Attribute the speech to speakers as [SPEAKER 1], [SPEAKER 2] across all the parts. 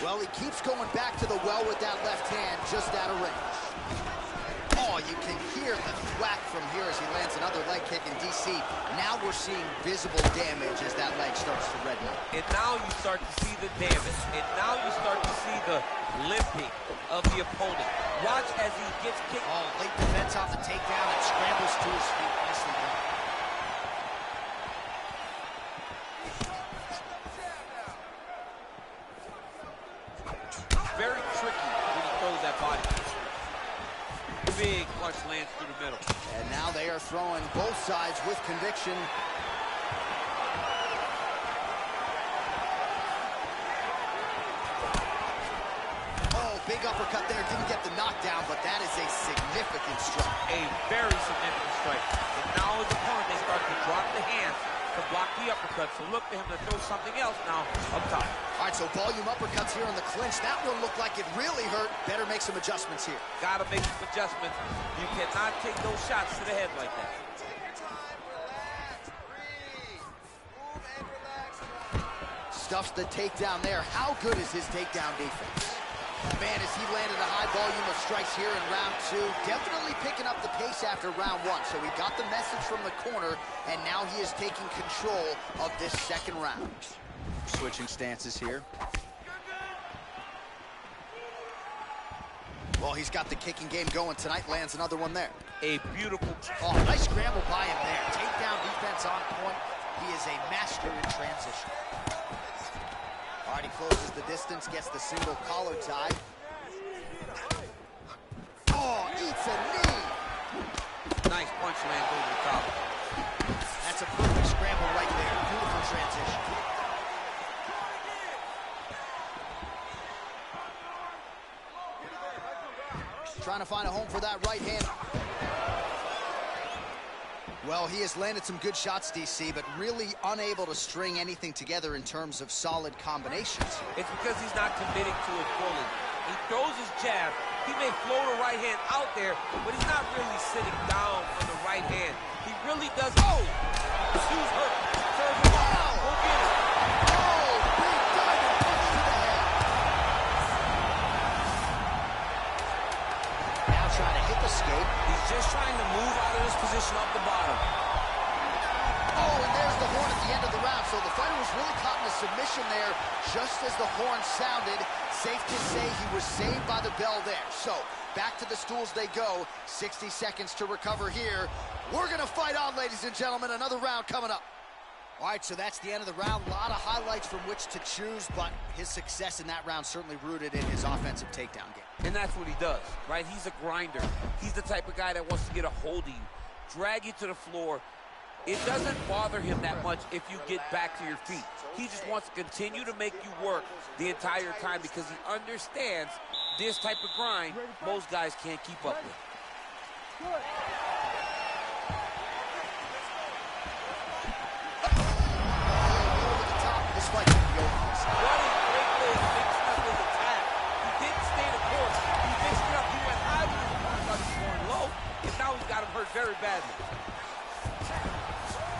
[SPEAKER 1] Well, he keeps going back to the well with that left hand, just out of range. Oh, you can hear the thwack from here as he lands another leg kick in DC. Now we're seeing visible damage as that leg starts to redden up.
[SPEAKER 2] And now you start to see the damage. And now you start to see the limping of the opponent. Watch as he gets kicked.
[SPEAKER 1] Oh, late defense off the takedown and scrambles to his feet. Nicely done.
[SPEAKER 2] Very tricky when he throws that body. Big punch lands through the middle.
[SPEAKER 1] And now they are throwing both sides with conviction. Oh, big uppercut there. Didn't get the knockdown, but that is a significant strike.
[SPEAKER 2] A very significant strike. And now his opponent, they start to drop the hands to block the uppercut. So look for him to throw something else now up top.
[SPEAKER 1] All right, so volume uppercuts here in the clinch. That one looked like it really hurt. Better make some adjustments here.
[SPEAKER 2] Gotta make some adjustments. You cannot take those shots to the head like that.
[SPEAKER 1] Stuffs the takedown there. How good is his takedown defense? Man, as he landed a high volume of strikes here in round two, definitely picking up the pace after round one. So he got the message from the corner, and now he is taking control of this second round. Switching stances here. Well, he's got the kicking game going tonight. Lands another one there.
[SPEAKER 2] A beautiful...
[SPEAKER 1] Oh, nice scramble by him there. Takedown defense on point. He is a master in transition. All right, he closes the distance, gets the single collar tie. Oh, eats a knee.
[SPEAKER 2] Nice punch lands over the top.
[SPEAKER 1] That's a perfect scramble right there. Beautiful transition. Trying to find a home for that right hand. Well, he has landed some good shots, DC, but really unable to string anything together in terms of solid combinations.
[SPEAKER 2] It's because he's not committing to it fully. He throws his jab. He may float a right hand out there, but he's not really sitting down on the right hand. He really does. Oh! Shoes hurt. Serves him out. Go get it.
[SPEAKER 1] Oh, big diving punch to the head. Now trying to hip escape.
[SPEAKER 2] He's just trying to move out of this position off the bottom.
[SPEAKER 1] Oh, and there's the horn at the end of the round. So the fighter was really caught in a submission there just as the horn sounded. Safe to say he was saved by the bell there. So back to the stools they go. 60 seconds to recover here. We're going to fight on, ladies and gentlemen. Another round coming up. All right, so that's the end of the round. A lot of highlights from which to choose, but his success in that round certainly rooted in his offensive takedown game.
[SPEAKER 2] And that's what he does, right? He's a grinder. He's the type of guy that wants to get a hold of you, drag you to the floor. It doesn't bother him that much if you get back to your feet. He just wants to continue to make you work the entire time because he understands this type of grind most guys can't keep up with. Very badly.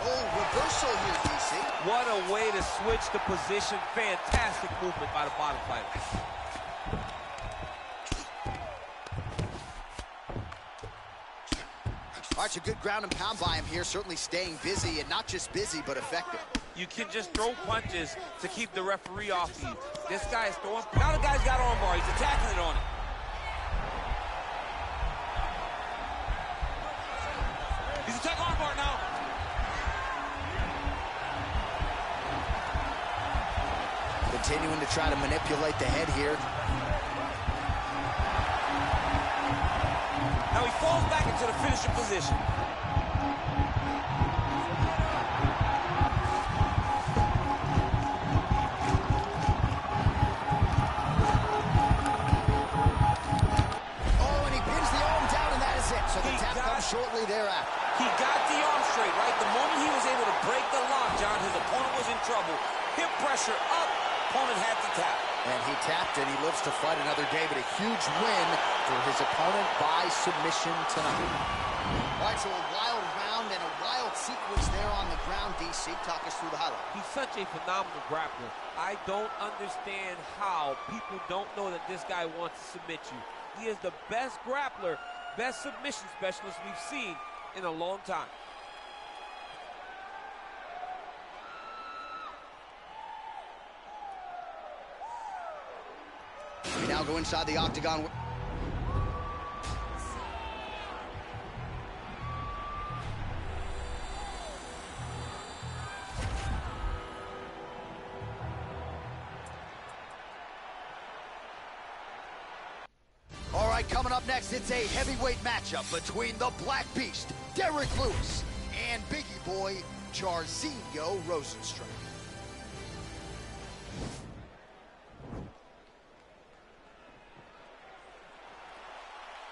[SPEAKER 1] Oh, reversal here, DC.
[SPEAKER 2] What a way to switch the position. Fantastic movement by the bottom fighter.
[SPEAKER 1] All right, so good ground and pound by him here. Certainly staying busy, and not just busy, but effective.
[SPEAKER 2] You can just throw punches to keep the referee off you. This guy is throwing. Now the guy's got armbar. He's attacking it on it. He's attacking armbar now.
[SPEAKER 1] Continuing to try to manipulate the head here.
[SPEAKER 2] Now he falls back into the finishing position.
[SPEAKER 1] Oh, and he pins the arm down, and that is it. So the tap comes shortly thereafter.
[SPEAKER 2] He got the arm straight, right? The moment he was able to break the lock, John, his opponent was in trouble. Hip pressure up, opponent had to tap.
[SPEAKER 1] And he tapped, and he lives to fight another day, but a huge win for his opponent by submission tonight. All right, so a wild round and a wild knockout sequence there on the ground, DC. Talk us through the highlight.
[SPEAKER 2] He's such a phenomenal grappler. I don't understand how people don't know that this guy wants to submit you. He is the best grappler, best submission specialist we've seen in a long time.
[SPEAKER 1] We now go inside the octagon. All right, coming up next, it's a heavyweight matchup between the Black Beast, Derrick Lewis, and Biggie Boy, Jairzinho Rozenstruik.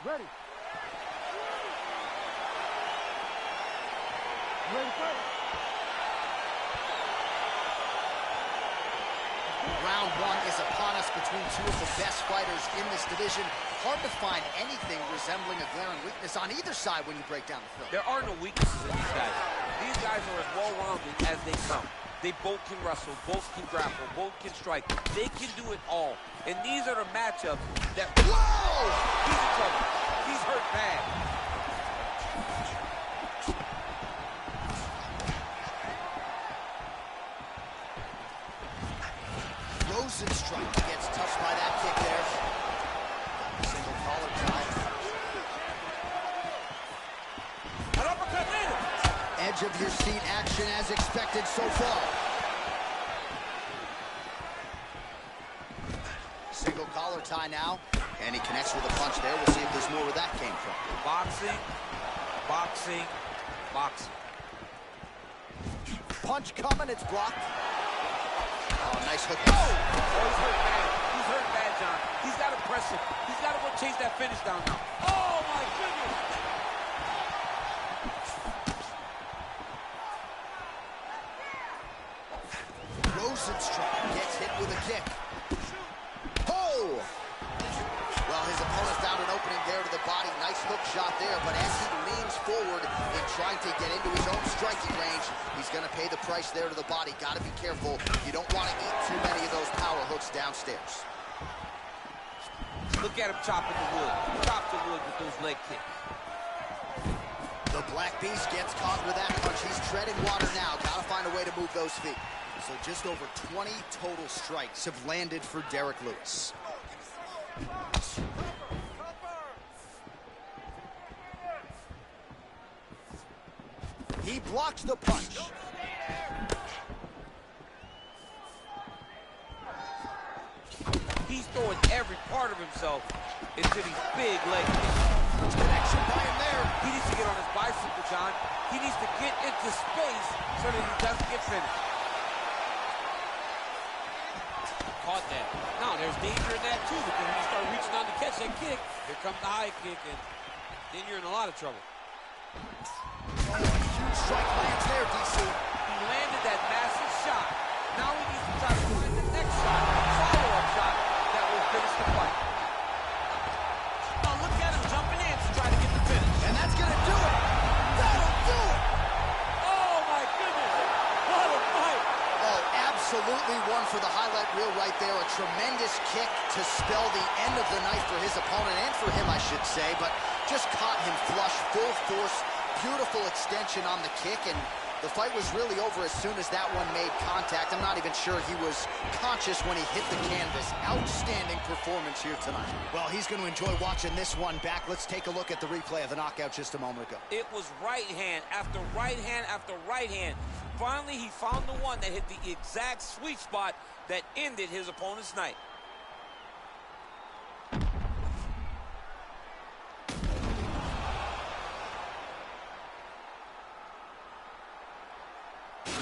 [SPEAKER 3] Ready. Ready, fight.
[SPEAKER 1] Round one is upon us between two of the best fighters in this division. Hard to find anything resembling a glaring weakness on either side when you break down the film.
[SPEAKER 2] There are no weaknesses in these guys. These guys are as well-rounded as they come. They both can wrestle, both can grapple, both can strike. They can do it all. And these are the matchups that...
[SPEAKER 1] Whoa!
[SPEAKER 2] He's in trouble. He's hurt bad.
[SPEAKER 1] Rozenstruik gets touched by that kick there. Single collar tie.
[SPEAKER 2] An uppercut in.
[SPEAKER 1] Edge of your seat action as expected so far. Single collar tie now. And he connects with a punch there. We'll see if there's more where that came from.
[SPEAKER 2] Boxing, boxing, boxing.
[SPEAKER 1] Punch coming, it's blocked. Oh, nice hook.
[SPEAKER 2] Oh, he's hurt bad. He's hurt bad, John. He's got to press it. He's got to go chase that finish down now. Oh, my goodness.
[SPEAKER 1] Rozenstruik gets hit with a kick. Oh! Well, his opponent found an opening there to the body. Nice hook shot there, but as he leans forward in trying to get into his own striking range, he's going to pay the price there to the body. Got to be careful. You don't want to eat too many of those power hooks downstairs.
[SPEAKER 2] Look at him chopping the wood. Chop the wood with those leg kicks.
[SPEAKER 1] The Black Beast gets caught with that punch. He's treading water now. Got to find a way to move those feet. So just over 20 total strikes have landed for Derrick Lewis. He blocked the punch.
[SPEAKER 2] He's throwing every part of himself into these big leg kicks.
[SPEAKER 1] Connection by him there.
[SPEAKER 2] He needs to get on his bicycle, John. He needs to get into space so that he doesn't get finished. Caught that. Now, there's danger in that, too, because when you start reaching out to catch that kick, here comes the high kick, and then you're in a lot of trouble.
[SPEAKER 1] Oh, a huge strike lands there, DC.
[SPEAKER 2] He landed that massive shot. Now he needs to try to find the next shot, follow-up shot, that will finish the fight. Now look at him jumping in to try to get the finish.
[SPEAKER 1] And that's going to do it. That'll do it.
[SPEAKER 2] Oh, my goodness. What a fight.
[SPEAKER 1] Oh, absolutely one for the highlight reel right there. A tremendous kick to spell the end of the night for his opponent, and for him, I should say, but just caught him flush, full force. Beautiful extension on the kick, and the fight was really over as soon as that one made contact. I'm not even sure he was conscious when he hit the canvas. Outstanding performance here tonight. Well, he's going to enjoy watching this one back. Let's take a look at the replay of the knockout just a moment ago.
[SPEAKER 2] It was right hand after right hand after right hand. Finally, he found the one that hit the exact sweet spot that ended his opponent's night.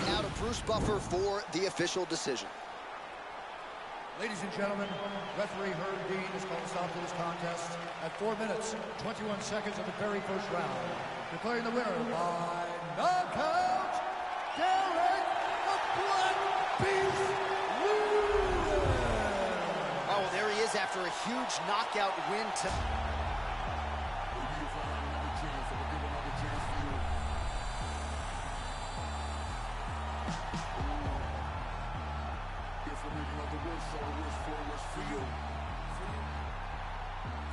[SPEAKER 1] Now to Bruce Buffer for the official decision.
[SPEAKER 3] Ladies and gentlemen, referee Herb Dean has called a stop to this contest at 4 minutes, 21 seconds of the very first round, declaring the winner by knockout, Derrick the Black Beast Lewis.
[SPEAKER 1] Oh, well, there he is after a huge knockout win to...
[SPEAKER 4] For you.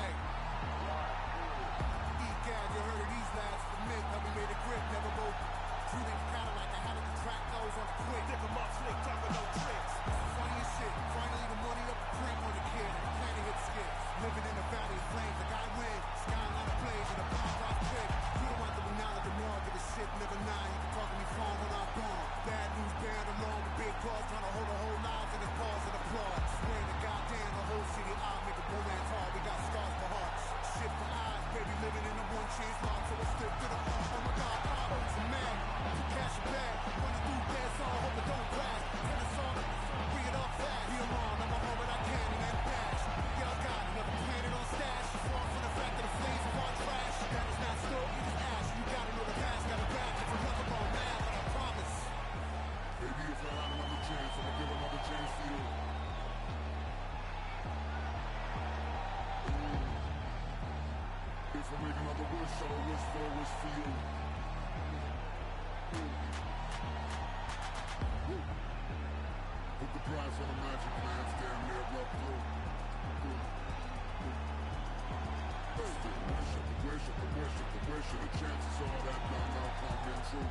[SPEAKER 4] Hey. E-Gad, you heard of these lads for me. Now we made a grip, never broke. Truly kinda like how did the track goes on quick. Dip 'em up, slick, talking no tricks. Funny as shit. Finally the money up the cream on the kid. And the plan to hit skit. Living in the valley of flames. The guy wins. Skyline of plays and the bomb rock quick. You don't want to acknowledge the mark of the shit. Never nine. You can talk to me phone when I'm gone. Bad news band along with big cars. Trying to hold a whole lives in the pause and applaud. Swearing to goddamn the whole city. I'll make a romance hard. We got stars for hearts. Shit for eyes. Baby living in a one chance lot. So it's still to the oh my god. It's a man. Cash it back. Running through dead song. Hope it don't crash. Turn the song. Bring it up fast. Be alarmed. I'm all what I can and then dash. Y'all got another planet on stash. Far from the fact that the flames are on trash. That is not still. It is ash. You gotta know the past. Gotta back. If you're love about man, but I promise. Baby, if I had another chance, I'ma give another chance to you. If I make another wish, I'll wish for a wish for you. Put the price on the magic man's damn near rub through. The wish, the chances are that none come in true.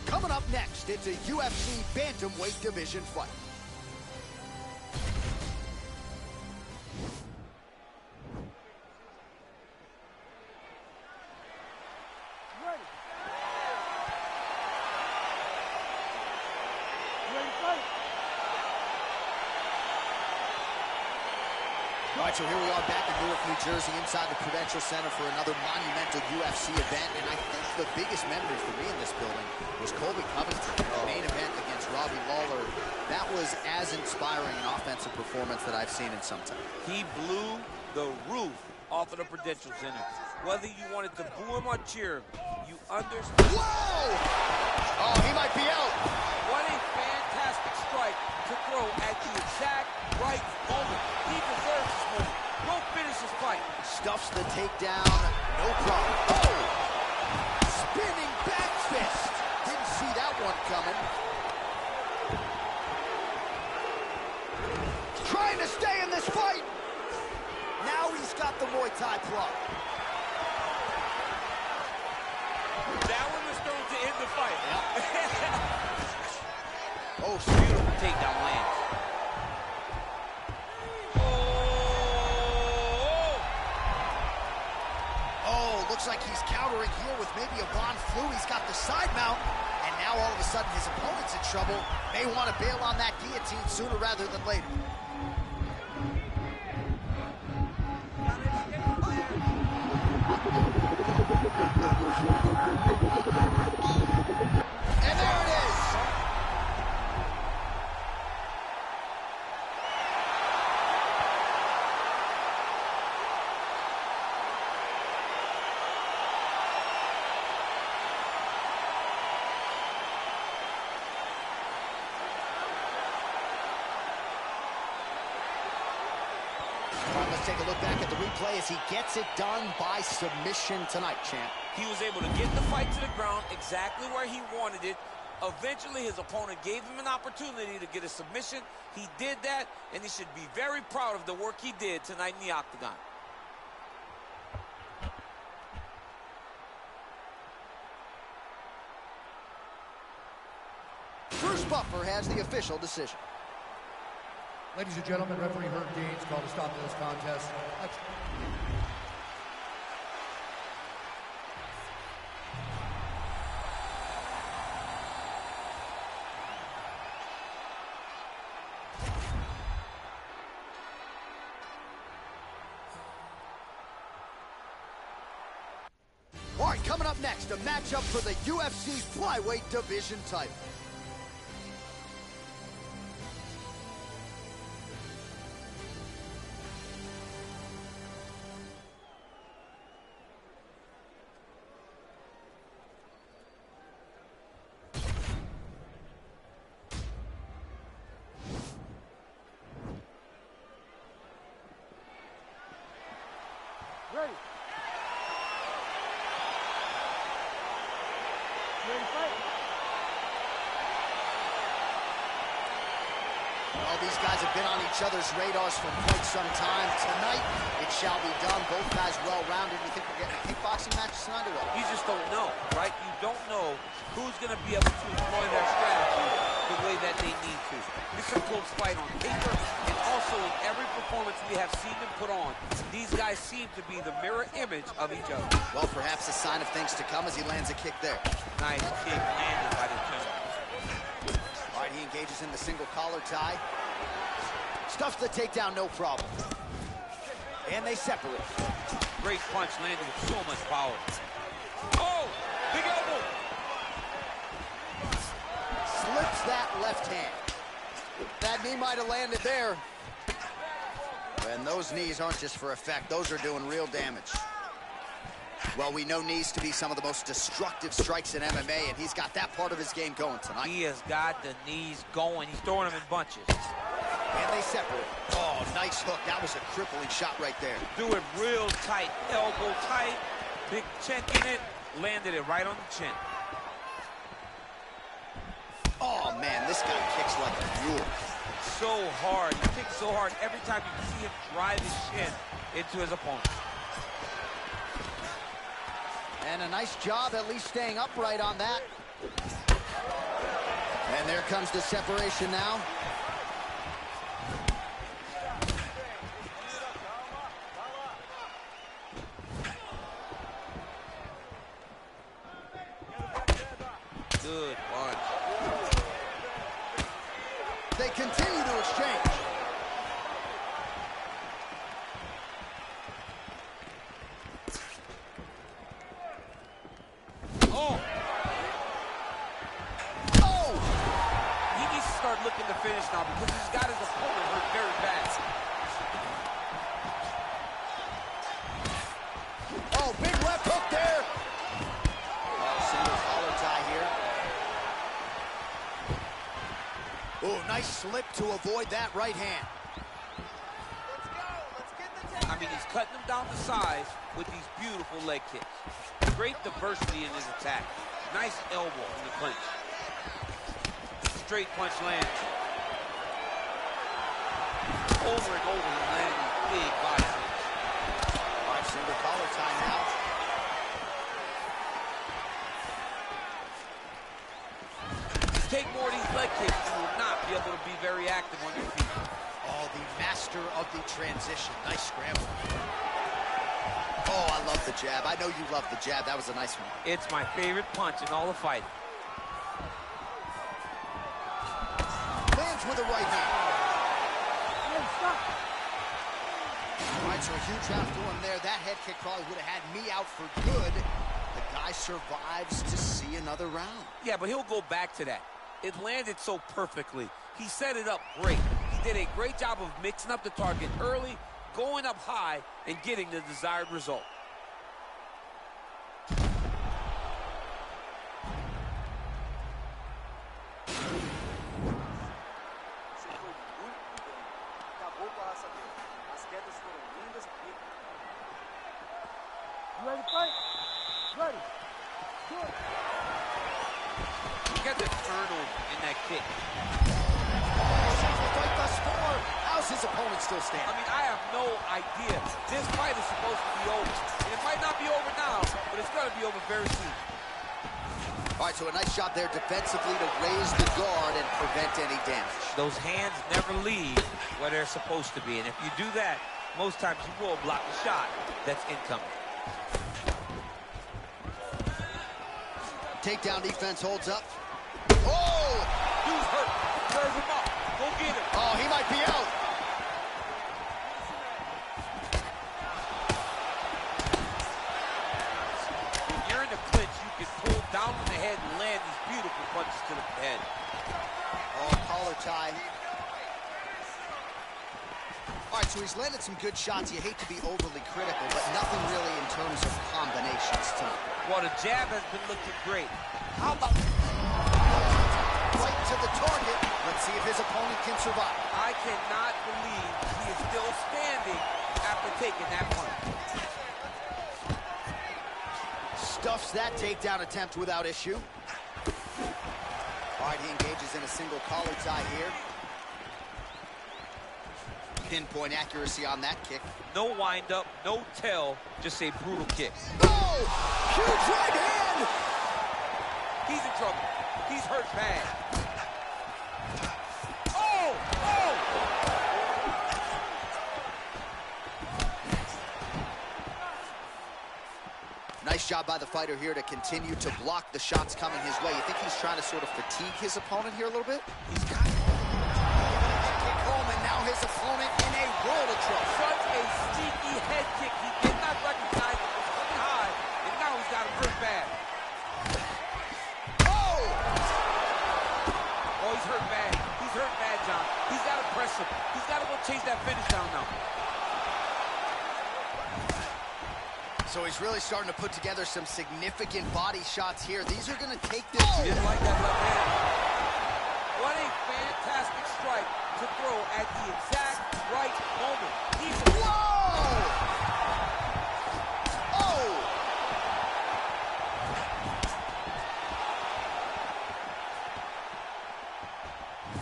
[SPEAKER 1] Coming up next, it's a UFC bantamweight division fight. All right, so here we are back in Newark, New Jersey, inside the Prudential Center for another monumental UFC event. And I think the biggest memory for me in this building was Colby Covington, the main event against Robbie Lawler. That was as inspiring an offensive performance that I've seen in some time.
[SPEAKER 2] He blew the roof off of the Prudential Center. Whether you wanted to boo him or cheer him, you understood.
[SPEAKER 1] Whoa! Oh, he might be out.
[SPEAKER 2] What a fantastic strike to throw at the exact right moment. He deserves this moment. Go finish his fight.
[SPEAKER 1] Stuffs the takedown, no problem. Oh! Spinning back fist. Didn't see that one coming. Trying to stay in this fight. Now he's got the Muay Thai plug.
[SPEAKER 2] That one was thrown to end the fight.
[SPEAKER 1] Oh,
[SPEAKER 2] beautiful takedown lands.
[SPEAKER 1] Oh, looks like he's countering here with maybe a Von Flue. He's got the side mount, and now all of a sudden his opponent's in trouble. May want to bail on that guillotine sooner rather than later. And there it is. Let's take a look back at the replay as he gets it done by submission tonight, champ.
[SPEAKER 2] He was able to get the fight to the ground exactly where he wanted it. Eventually, his opponent gave him an opportunity to get a submission. He did that, and he should be very proud of the work he did tonight in the octagon.
[SPEAKER 1] Bruce Buffer has the official decision.
[SPEAKER 3] Ladies and gentlemen, referee Herb Dean's called to stop this contest.
[SPEAKER 1] All right, coming up next, a matchup for the UFC flyweight division title. Well, these guys have been on each other's radars for quite some time. Tonight, it shall be done. Both guys well-rounded. You think we're getting a kickboxing match tonight or what?
[SPEAKER 2] You just don't know, right? You don't know who's going to be able to employ their strategy the way that they need to. This is a close fight on paper, and also in every performance we have seen them put on, these guys seem to be the mirror image of each other.
[SPEAKER 1] Well, perhaps a sign of things to come as he lands a kick there.
[SPEAKER 2] Nice kick landed by the King.
[SPEAKER 1] All right, he engages in the single collar tie. Stuffs the takedown, no problem. And they separate.
[SPEAKER 2] Great punch landed with so much power. Oh, big elbow.
[SPEAKER 1] Slips that left hand. That knee might have landed there. And those knees aren't just for effect. Those are doing real damage. Well, we know knees to be some of the most destructive strikes in MMA, and he's got that part of his game going tonight.
[SPEAKER 2] He has got the knees going. He's throwing them in bunches.
[SPEAKER 1] And they separate. Oh, nice hook. That was a crippling shot right there.
[SPEAKER 2] Do it real tight, elbow tight, big chink in it, landed it right on the chin.
[SPEAKER 1] Oh, man, this guy kicks like a mule.
[SPEAKER 2] So hard. He kicks so hard every time you can see him drive his shin into his opponent.
[SPEAKER 1] And a nice job at least staying upright on that. And there comes the separation now.
[SPEAKER 2] Good punch.
[SPEAKER 1] They continue to exchange.
[SPEAKER 2] Oh!
[SPEAKER 1] Oh!
[SPEAKER 2] He needs to start looking to finish now because he's got his opponent hurt very bad.
[SPEAKER 1] Oh, big left hook there. Oh, single collar tie here. Oh, nice slip to avoid that right hand.
[SPEAKER 2] I mean, he's cutting them down to size with these beautiful leg kicks. Great diversity in his attack. Nice elbow in the clinch. Straight punch lands. Over and over, he's landing these big body kicks.
[SPEAKER 1] All right, single collar tie now.
[SPEAKER 2] Take more of these leg kicks, you will not be able to be very active on your feet.
[SPEAKER 1] Oh, the master of the transition. Nice scramble. Oh, I love the jab. I know you love the jab. That was a nice one.
[SPEAKER 2] It's my favorite punch in all the fighting.
[SPEAKER 1] Lands with a right hand. All right, so a huge round for him there. That head kick probably would have had me out for good. The guy survives to see another round.
[SPEAKER 2] Yeah, but he'll go back to that. It landed so perfectly. He set it up great. He did a great job of mixing up the target early, going up high, and getting the desired result.
[SPEAKER 5] Ready to fight? Ready. Good.
[SPEAKER 2] Look at the turnover in that kick.
[SPEAKER 1] The fight thus far. How's his opponent still
[SPEAKER 2] I
[SPEAKER 1] standing?
[SPEAKER 2] mean, I have no idea. This fight is supposed to be over. And it might not be over now, but it's going to be over very soon.
[SPEAKER 1] All right, so a nice job there defensively to raise the guard and prevent any damage.
[SPEAKER 2] Those hands never leave where they're supposed to be. And if you do that, most times you will block the shot that's incoming.
[SPEAKER 1] Takedown defense holds up. Oh!
[SPEAKER 2] Dude's hurt. Serve him up. Go get him.
[SPEAKER 1] Oh, he might be out.
[SPEAKER 2] When you're in the clinch, you can pull down on the head and land these beautiful punches to the head.
[SPEAKER 1] Oh, collar tie. All right, so he's landed some good shots. You hate to be overly critical, but nothing really in terms of combinations tonight.
[SPEAKER 2] Well, the jab has been looking great. How about
[SPEAKER 1] right to the target? Let's see if his opponent can survive.
[SPEAKER 2] I cannot believe he is still standing after taking that punch.
[SPEAKER 1] Stuffs that takedown attempt without issue. All right, he engages in a single collar tie here. Pinpoint accuracy on that kick.
[SPEAKER 2] No wind-up, no tell, just a brutal kick.
[SPEAKER 1] Oh! Huge right hand!
[SPEAKER 2] He's in trouble. He's hurt bad. Oh! Oh!
[SPEAKER 1] Nice job by the fighter here to continue to block the shots coming his way. You think he's trying to sort of fatigue his opponent here a little bit?
[SPEAKER 2] He's got it.
[SPEAKER 1] Kick home, and now his opponent in a world of trouble.
[SPEAKER 2] Such a sneaky head kick. He did not recognize it was coming high, and now he's got him hurt bad.
[SPEAKER 1] Oh!
[SPEAKER 2] Oh, he's hurt bad. He's hurt bad, John. He's got to press him. He's got to go chase that finish down now.
[SPEAKER 1] So he's really starting to put together some significant body shots here. These are going to take this.
[SPEAKER 2] He didn't like that left hand. What a fantastic strike to throw at the exact right moment.
[SPEAKER 1] Whoa! Oh!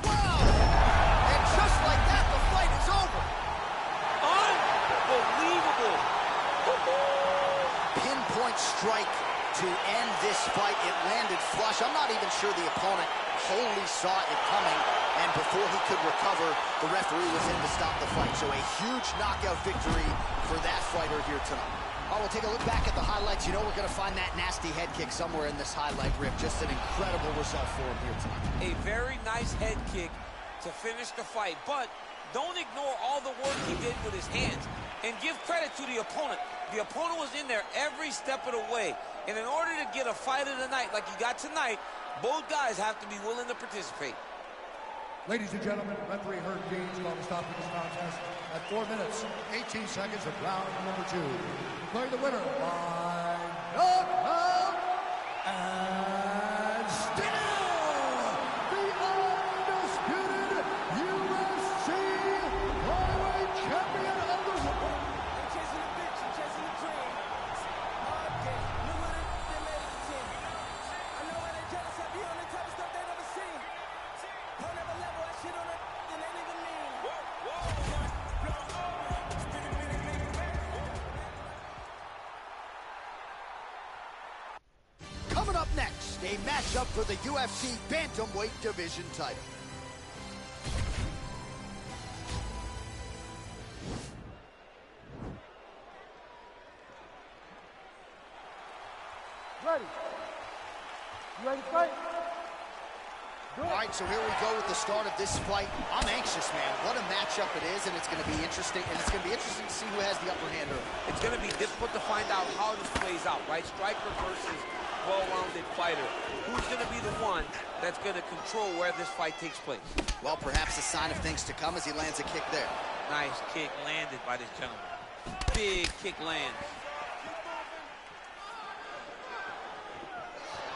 [SPEAKER 1] Wow! And just like that, the fight is over.
[SPEAKER 2] Unbelievable.
[SPEAKER 1] Pinpoint strike to end this fight. It landed flush. I'm not even sure the opponent wholly saw it coming, and before he could recover, the referee was in to stop the fight. So a huge knockout victory for that fighter here tonight. Oh, we'll take a look back at the highlights. You know we're going to find that nasty head kick somewhere in this highlight rip. Just an incredible result for him here tonight.
[SPEAKER 2] A very nice head kick to finish the fight, but don't ignore all the work he did with his hands, and give credit to the opponent. The opponent was in there every step of the way, and in order to get a fight of the night like he got tonight, both guys have to be willing to participate.
[SPEAKER 3] Ladies and gentlemen, referee Herb Dean's going to stop this contest at 4 minutes, 18 seconds of round number 2. Declaring the winner by knockout and still the undisputed UFC flyweight champion of the world.
[SPEAKER 5] Chasing the bitch, chasing the dream. Hard game, new with it, they made it a team. I know when they jealous, I be on the type of stuff they never seen. Whole never level, I shit on it, then ain't even mean.
[SPEAKER 1] Coming up next, a matchup for the UFC Bantamweight Division title.
[SPEAKER 5] Ready? You ready to fight?
[SPEAKER 1] All right, so here we go with the start of this fight. I'm anxious, man. What a matchup it is, and it's going to be interesting. And it's going to be interesting to see who has the upper hand early.
[SPEAKER 2] It's going to be difficult to find out how this plays out, right? Striker versus well-rounded fighter. Who's going to be the one that's going to control where this fight takes place?
[SPEAKER 1] Well, perhaps a sign of things to come as he lands a kick there.
[SPEAKER 2] Nice kick landed by this gentleman. Big kick lands.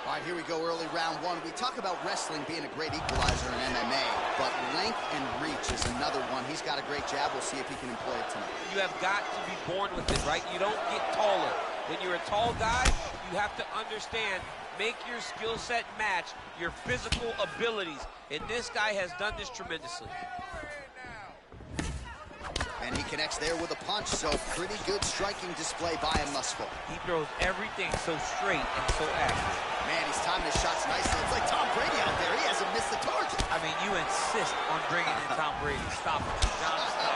[SPEAKER 1] All right, here we go, early round 1. We talk about wrestling being a great equalizer in MMA, but length and reach is another one. He's got a great jab. We'll see if he can employ it tonight.
[SPEAKER 2] You have got to be born with it, right? You don't get taller. When you're a tall guy, you have to understand, make your skill set match your physical abilities. And this guy has done this tremendously.
[SPEAKER 1] And he connects there with a punch, so pretty good striking display by him thus far.
[SPEAKER 2] He throws everything so straight and so accurate.
[SPEAKER 1] Man, he's timing his shots nicely. It's like Tom Brady out there. He hasn't missed the target.
[SPEAKER 2] I mean, you insist on bringing in Tom Brady. Stop it. John, stop.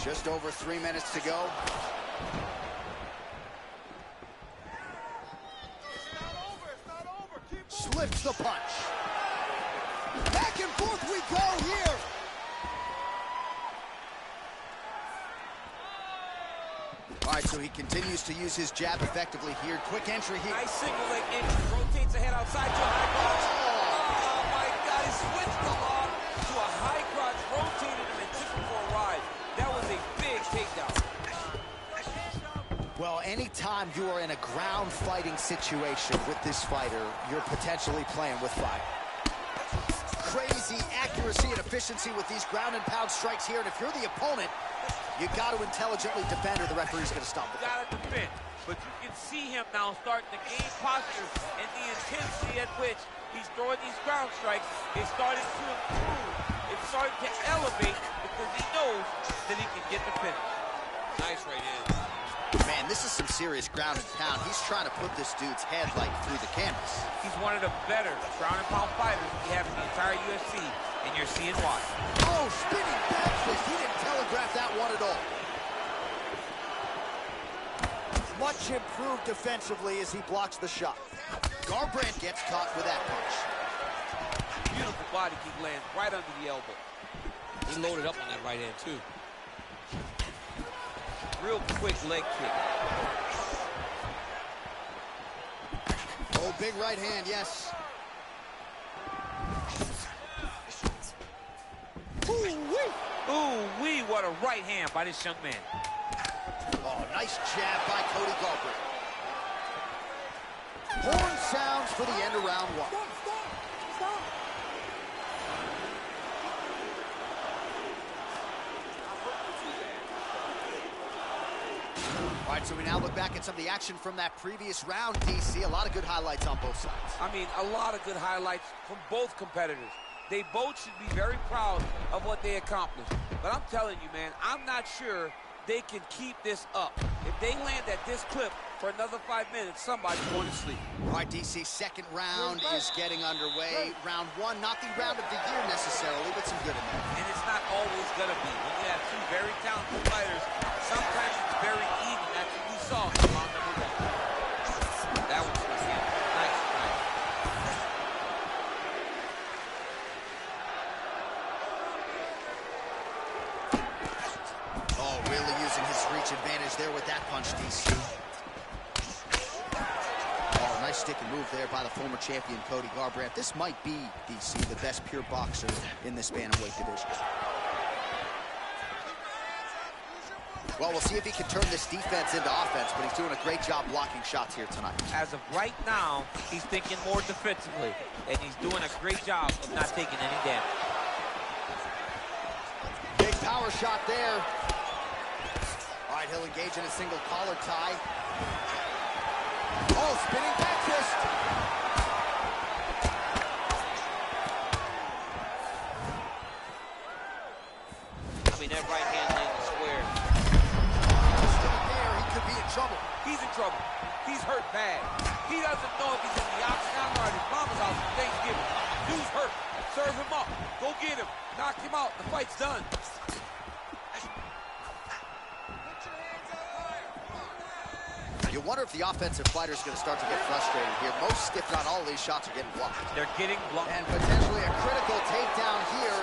[SPEAKER 1] Just over 3 minutes to go. Slips the punch. Back and forth we go here. All right, so he continues to use his jab effectively here. Quick entry here.
[SPEAKER 2] Nice single leg entry. Rotates ahead outside to a high crotch. Oh, my God. He switched the lock to a high crotch, rotated him and took him for a ride. That was a big takedown.
[SPEAKER 1] Well, anytime you are in a ground fighting situation with this fighter, you're potentially playing with fire. Crazy accuracy and efficiency with these ground and pound strikes here. And if you're the opponent, You got to intelligently defend or the referee's going to stop
[SPEAKER 2] You
[SPEAKER 1] it.
[SPEAKER 2] got to defend. But you can see him now starting to gain posture, and the intensity at which he's throwing these ground strikes is starting to improve. It's starting to elevate because he knows that he can get the finish. Nice right hand.
[SPEAKER 1] Man, this is some serious ground and pound. He's trying to put this dude's head like through the canvas.
[SPEAKER 2] He's one of the better ground and pound fighters we have in the entire UFC, and you're seeing why.
[SPEAKER 1] Oh, spinning back fist. He didn't telegraph that one at all. Much improved defensively as he blocks the shot. Garbrandt gets caught with that punch.
[SPEAKER 2] Beautiful body kick lands right under the elbow.
[SPEAKER 6] He loaded up on that right hand, too.
[SPEAKER 2] Real quick leg kick.
[SPEAKER 1] Oh, big right hand, yes.
[SPEAKER 2] Ooh-wee. Ooh-wee, what a right hand by this young man.
[SPEAKER 1] Oh, nice jab by Cody Garbrandt. Horn sounds for the end of round one. All right, so we now look back at some of the action from that previous round, DC. A lot of good highlights on both sides.
[SPEAKER 2] I mean, a lot of good highlights from both competitors. They both should be very proud of what they accomplished. But I'm telling you, man, I'm not sure they can keep this up. If they land at this clip for another 5 minutes, somebody's going to sleep.
[SPEAKER 1] All right, DC, second round is getting underway. Round one, not the round of the year necessarily, but some good in there.
[SPEAKER 2] And it's not always going to be. When you have two very talented fighters, sometimes it's very even. That's what we saw in round number one. That was good. Nice, nice.
[SPEAKER 1] Oh, really using his reach advantage there with that punch, DC. Oh, nice stick and move there by the former champion, Cody Garbrandt. This might be, DC, the best pure boxer in this bantamweight division. Well, we'll see if he can turn this defense into offense, but he's doing a great job blocking shots here tonight.
[SPEAKER 2] As of right now, he's thinking more defensively, and he's doing a great job of not taking any damage.
[SPEAKER 1] Big power shot there. All right, he'll engage in a single collar tie. Oh, spinning back fist.
[SPEAKER 6] I mean, that right hand landed square.
[SPEAKER 1] There, he could be in trouble.
[SPEAKER 2] He's in trouble. He's hurt bad. He doesn't know if he's in the octagon or at his mama's house for Thanksgiving. Dude's hurt. Serve him up. Go get him. Knock him out. The fight's done.
[SPEAKER 1] You wonder if the offensive fighter is going to start to get frustrated here. Most, if not all, of these shots are getting blocked.
[SPEAKER 2] They're getting blocked.
[SPEAKER 1] And potentially a critical takedown here.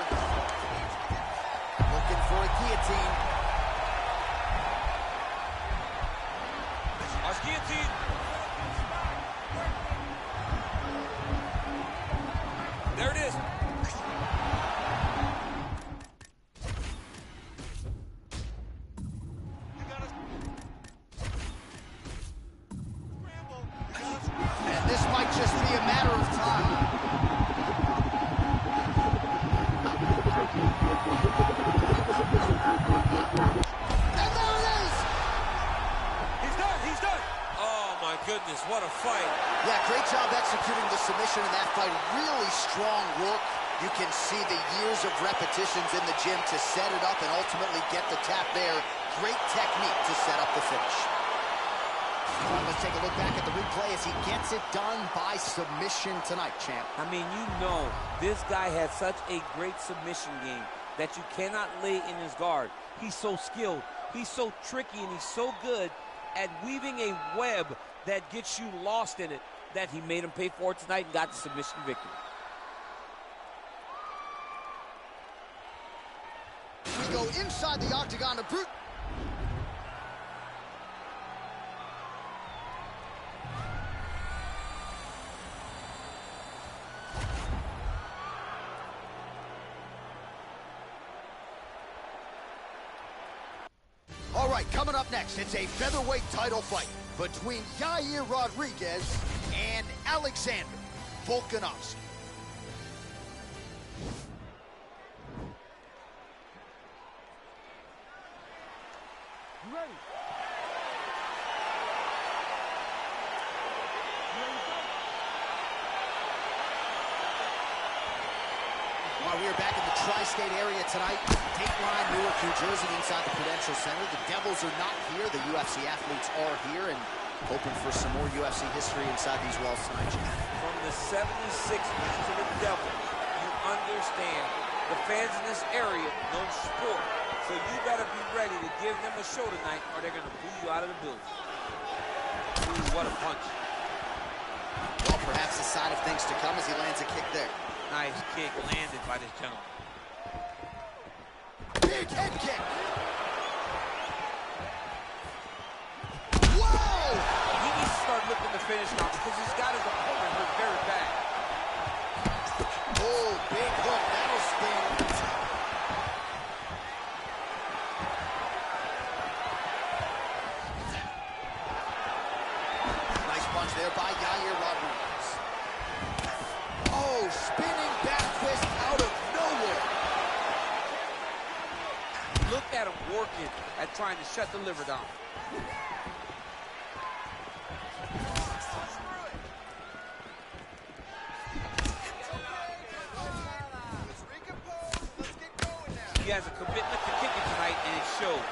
[SPEAKER 1] Looking for a guillotine.
[SPEAKER 2] Watch guillotine. There it is.
[SPEAKER 1] And this might just be a matter of time. And there it is!
[SPEAKER 2] He's done. He's done.
[SPEAKER 6] Oh, my goodness, what a fight.
[SPEAKER 1] Yeah, great job executing the submission in that fight. Really strong work. You can see the years of repetitions in the gym to set it up and ultimately get the tap there. Great technique to set up the finish. All right, let's take a look back at the replay as he gets it done by submission tonight, champ.
[SPEAKER 2] I mean, you know, this guy has such a great submission game that you cannot lay in his guard. He's so skilled. He's so tricky, and he's so good at weaving a web that gets you lost in it that he made him pay for it tonight and got the submission victory.
[SPEAKER 1] We go inside the octagon to Brute. All right, coming up next, it's a featherweight title fight between Yair Rodriguez and Alexander Volkanovski. here back in the tri-state area tonight. Dateline, Newark, New Jersey, inside the Prudential Center. The Devils are not here. The UFC athletes are here, and hoping for some more UFC history inside these walls tonight, Jim.
[SPEAKER 2] From the 76ers to the Devils, you understand the fans in this area know sport. So you better be ready to give them a show tonight, or they're going to boo you out of the building. Ooh, what a punch.
[SPEAKER 1] Well, perhaps a sign of things to come as he lands a kick there.
[SPEAKER 2] Nice kick landed by this gentleman.
[SPEAKER 1] Big head kick. Whoa!
[SPEAKER 2] He needs to start looking to finish now because he's got his opponent hurt very bad.
[SPEAKER 1] Oh, big hook. That'll spin. Nice punch there by Yair Rodriguez. Oh, spinning back twist out of nowhere.
[SPEAKER 2] Look at him working at trying to shut the liver down. He has a commitment to kicking tonight, and it shows.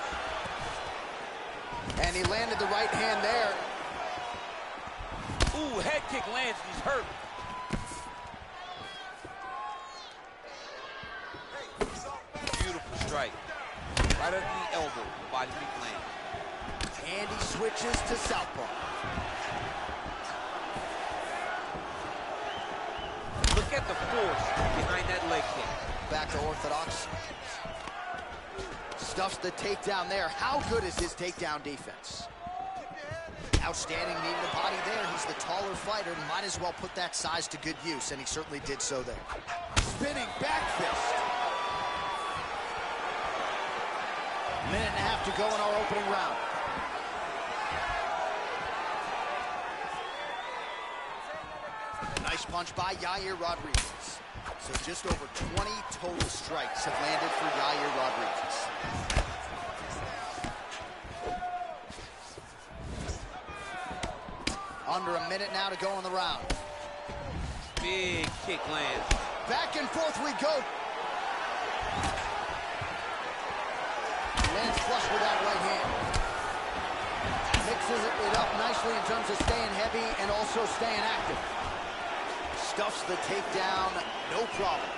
[SPEAKER 1] And he landed the right hand there.
[SPEAKER 2] Ooh, head kick lands, and he's hurt. Beautiful strike. Right under the elbow, body kick land.
[SPEAKER 1] And he switches to southpaw.
[SPEAKER 2] Look at the force behind that leg kick.
[SPEAKER 1] Back to orthodox. Stuffs the takedown there. How good is his takedown defense? Outstanding knee to the body there. He's the taller fighter. Might as well put that size to good use, and he certainly did so there. Spinning back fist. Minute and a half to go in our opening round. Nice punch by Yair Rodriguez. So just over 20 total strikes have landed for Yair Rodriguez. Under a minute now to go in the round.
[SPEAKER 2] Big kick lands.
[SPEAKER 1] Back and forth we go. Lands flush with that right hand. Mixes it up nicely in terms of staying heavy and also staying active. Stuffs the takedown, no problem.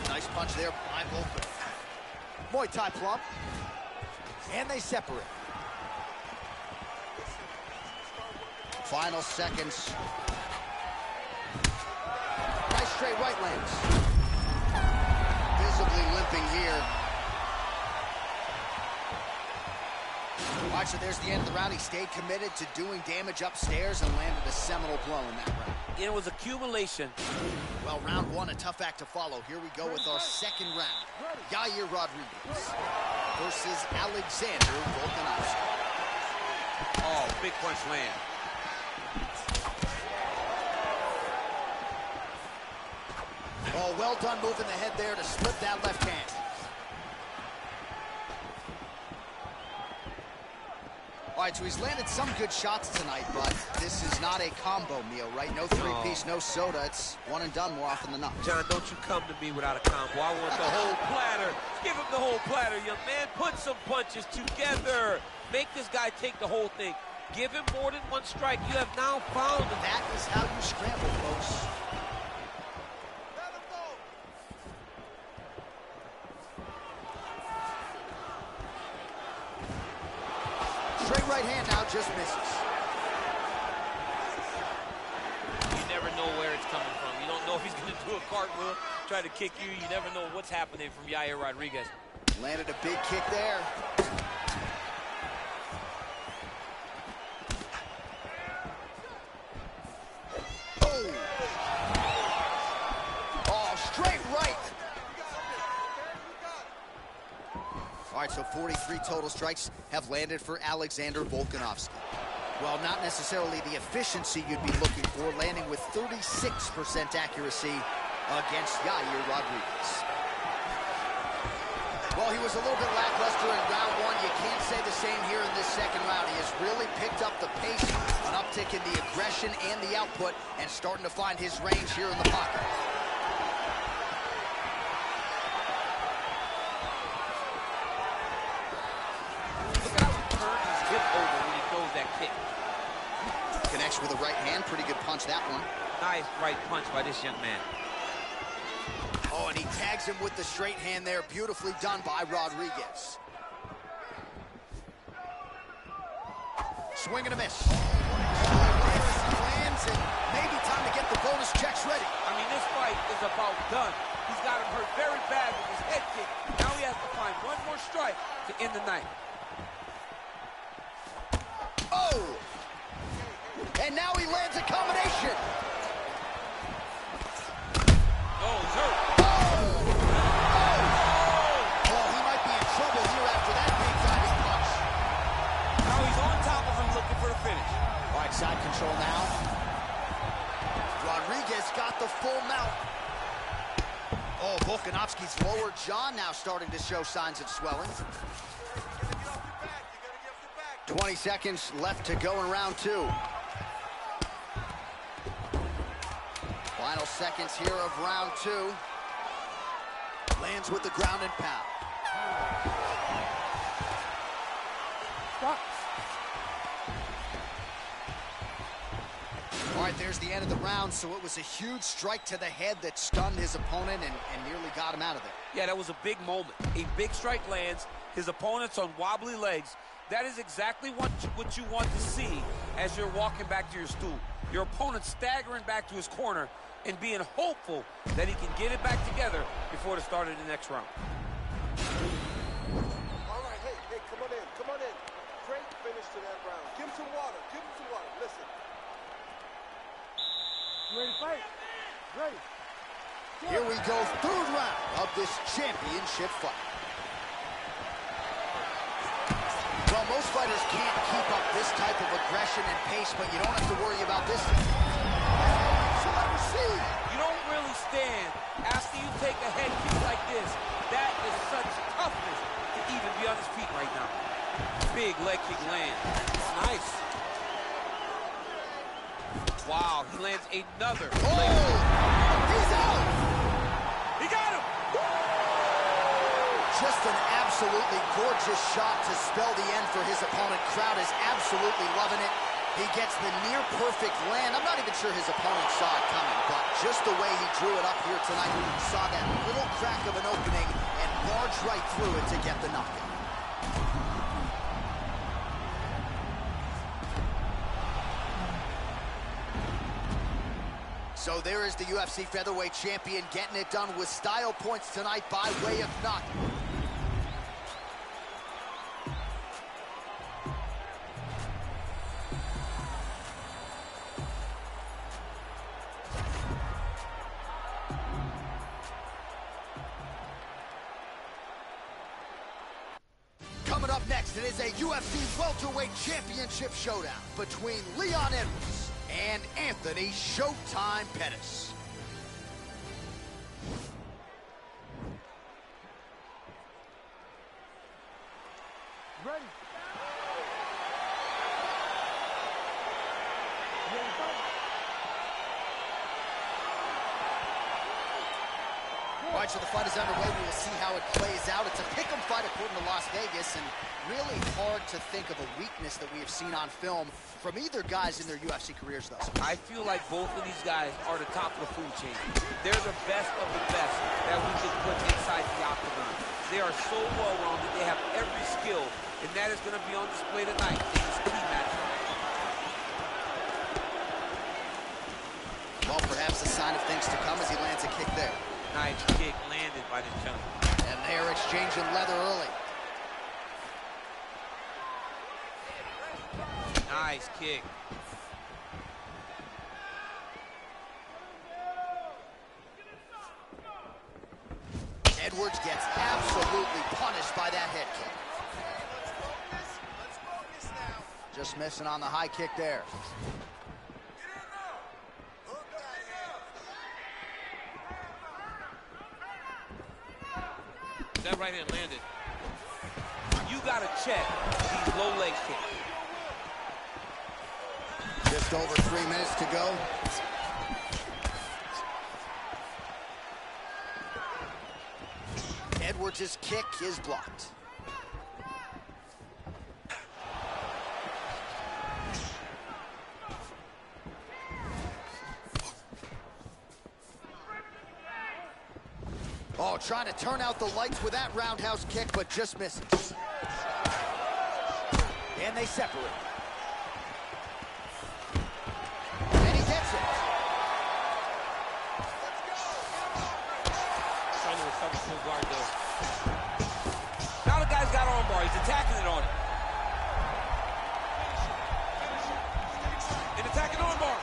[SPEAKER 1] Nice punch there by Volkov. Muay Thai plump. And they separate. Final seconds. Nice straight right lands. Visibly limping here. All right, so there's the end of the round. He stayed committed to doing damage upstairs and landed a seminal blow in that round.
[SPEAKER 2] It was accumulation.
[SPEAKER 1] Well, round one, a tough act to follow. Here we go with our second round. Yair Rodriguez versus Alexander Volkanovski.
[SPEAKER 2] Oh, big punch land.
[SPEAKER 1] Oh, well done moving the head there to split that left hand. All right, so he's landed some good shots tonight, but this is not a combo meal, right? No three-piece, no soda. It's one and done more often than not.
[SPEAKER 2] John, don't you come to me without a combo. I want the whole platter. Give him the whole platter, young man. Put some punches together. Make this guy take the whole thing. Give him more than one strike. You have now found him.
[SPEAKER 1] That is how you scramble, folks. Straight right hand now just misses.
[SPEAKER 6] You never know where it's coming from. You don't know if he's going to do a cartwheel, try to kick you. You never know what's happening from Yair Rodriguez.
[SPEAKER 1] Landed a big kick there. Oh! Oh, straight right. All right, so 43 total strikes have landed for Alexander Volkanovski. Well, not necessarily the efficiency you'd be looking for, landing with 36% accuracy against Yair Rodriguez. Well, he was a little bit lackluster in round one. You can't say the same here in this second round. He has really picked up the pace, an uptick in the aggression and the output, and starting to find his range here in the pocket. finish with a right hand. Pretty good punch, that one.
[SPEAKER 2] Nice right punch by this young man.
[SPEAKER 1] Oh, and he tags him with the straight hand there. Beautifully done by Rodriguez. Swing and a miss. Lands, and maybe time to get the bonus checks ready.
[SPEAKER 2] I mean, this fight is about done. He's got him hurt very bad with his head kick. Now he has to find one more strike to end the night.
[SPEAKER 1] Oh! And now he lands a combination.
[SPEAKER 6] Oh, he's hurt.
[SPEAKER 1] Oh, he might be in trouble here after that big diving punch.
[SPEAKER 2] Now he's on top of him looking for the finish.
[SPEAKER 1] All right, side control now. Rodriguez got the full mount. Oh, Volkanovski's lower jaw now starting to show signs of swelling. 20 seconds left to go in round 2. Final seconds here of round 2. Lands with the ground and pound.
[SPEAKER 3] Stop.
[SPEAKER 1] All right, there's the end of the round, so it was a huge strike to the head that stunned his opponent and nearly got him out of there.
[SPEAKER 2] Yeah, that was a big moment. A big strike lands. His opponent's on wobbly legs. That is exactly what you want to see as you're walking back to your stool. Your opponent staggering back to his corner and being hopeful that he can get it back together before the start of the next round.
[SPEAKER 4] All right, hey, come on in. Great finish to that round. Give him some water. Listen.
[SPEAKER 3] You ready to fight? Ready.
[SPEAKER 1] Here we go, third round of this championship fight. Well, most fighters can't keep up this type of aggression and pace, but you don't have to worry about this. So I see.
[SPEAKER 2] You don't really stand after you take a head kick like this. That is such toughness to even be on his feet right now. Big leg kick land. Nice. Wow, he lands another leg kick.
[SPEAKER 1] He's out.
[SPEAKER 2] He got him.
[SPEAKER 1] Just an absolutely gorgeous shot to spell the end for his opponent. Crowd is absolutely loving it. He gets the near-perfect land. I'm not even sure his opponent saw it coming, but just the way he drew it up here tonight, saw that little crack of an opening and barged right through it to get the knockout. So there is the UFC featherweight champion getting it done with style points tonight by way of knockout. Coming up next, it is a UFC welterweight championship showdown between Leon Edwards and Anthony Showtime Pettis.
[SPEAKER 3] Ready.
[SPEAKER 1] All right, so the fight is underway. We will see how it plays out. It's a pick'em fight according to Las Vegas, and really hard to think of a weakness that we have seen on film from either guys in their UFC careers thus far.
[SPEAKER 2] I feel like both of these guys are the top of the food chain. They're the best of the best that we can put inside the octagon. They are so well-rounded. They have every skill, and that is going to be on display tonight in this key matchup.
[SPEAKER 1] Well, perhaps a sign of things to come as he lands a kick there.
[SPEAKER 2] Nice kick landed by the gentleman.
[SPEAKER 1] And they're exchanging leather early.
[SPEAKER 2] Nice kick.
[SPEAKER 1] Edwards gets absolutely punished by that head kick. Just missing on the high kick there.
[SPEAKER 6] That right hand landed.
[SPEAKER 2] You got to check these low leg kicks.
[SPEAKER 1] Just over 3 minutes to go. Edwards' kick is blocked. Oh, trying to turn out the lights with that roundhouse kick, but just misses. And they separate. And he gets it.
[SPEAKER 6] Trying to recover full guard, though. Now the guy's got armbar. He's attacking it on him. And attacking armbar.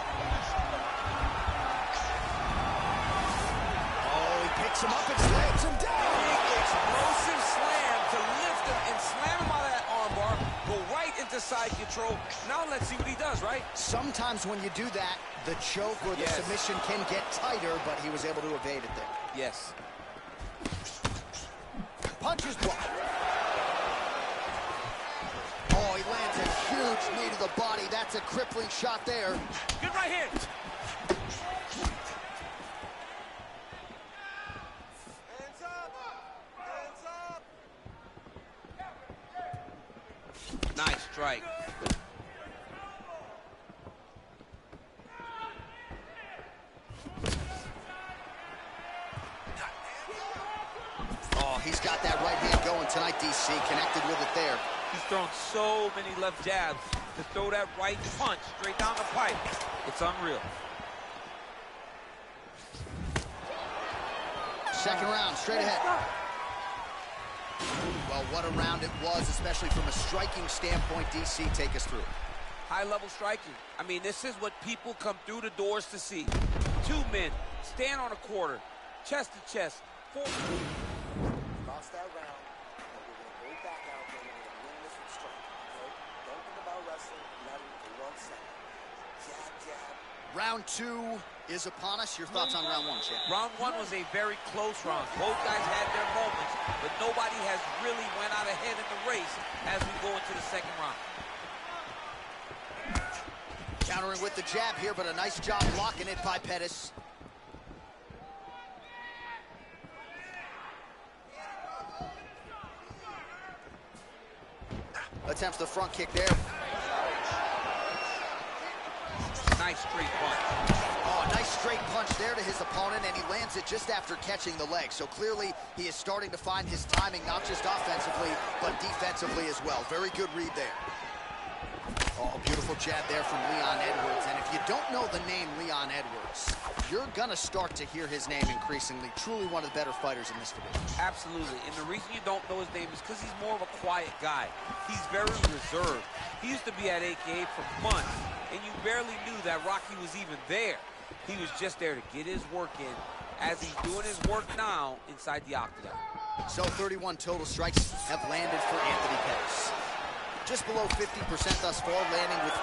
[SPEAKER 1] Oh, he picks him up and slams him down.
[SPEAKER 2] Big explosive slam to lift him and slam him out of that armbar. Go right into side control. Now let's see what he does, right?
[SPEAKER 1] Sometimes when you do that, the choke or the submission can get tighter, but he was able to evade it there.
[SPEAKER 2] Yes.
[SPEAKER 1] Punches blocked. Oh, he lands a huge knee to the body. That's a crippling shot there.
[SPEAKER 6] Good right hand.
[SPEAKER 4] Hands up! Hands up!
[SPEAKER 2] Nice strike.
[SPEAKER 1] Oh, he's got that right hand going tonight, DC. Connected with it there.
[SPEAKER 2] He's thrown so many left jabs to throw that right punch straight down the pipe. It's unreal.
[SPEAKER 1] Second round, straight ahead. Well, what a round it was, especially from a striking standpoint. DC, take us through it.
[SPEAKER 2] High-level striking. I mean, this is what people come through the doors to see. Two men, stand on a quarter, chest to chest.
[SPEAKER 7] Lost that round, but we're going to go back out there and we're going to win this with strength, okay? Don't think about wrestling, not even for 1 second. Jab, jab.
[SPEAKER 1] Round two is upon us. Your thoughts on round one, champ?
[SPEAKER 2] Round one was a very close round. Both guys had their moments, but nobody has really went out ahead in the race as we go into the second round.
[SPEAKER 1] Countering with the jab here, but a nice job blocking it by Pettis. Attempts the front kick there.
[SPEAKER 2] Nice straight punch.
[SPEAKER 1] Oh, nice straight punch there to his opponent, and he lands it just after catching the leg. So clearly, he is starting to find his timing, not just offensively, but defensively as well. Very good read there. Oh, beautiful jab there from Leon Edwards. And if you don't know the name Leon Edwards, you're going to start to hear his name increasingly. Truly one of the better fighters in this division.
[SPEAKER 2] Absolutely. And the reason you don't know his name is because he's more of a quiet guy. He's very reserved. He used to be at AKA for months, and you barely knew that Rocky was even there. He was just there to get his work in as he's doing his work now inside the octagon.
[SPEAKER 1] So 31 total strikes have landed for Anthony Pettis. Just below 50% thus far, landing with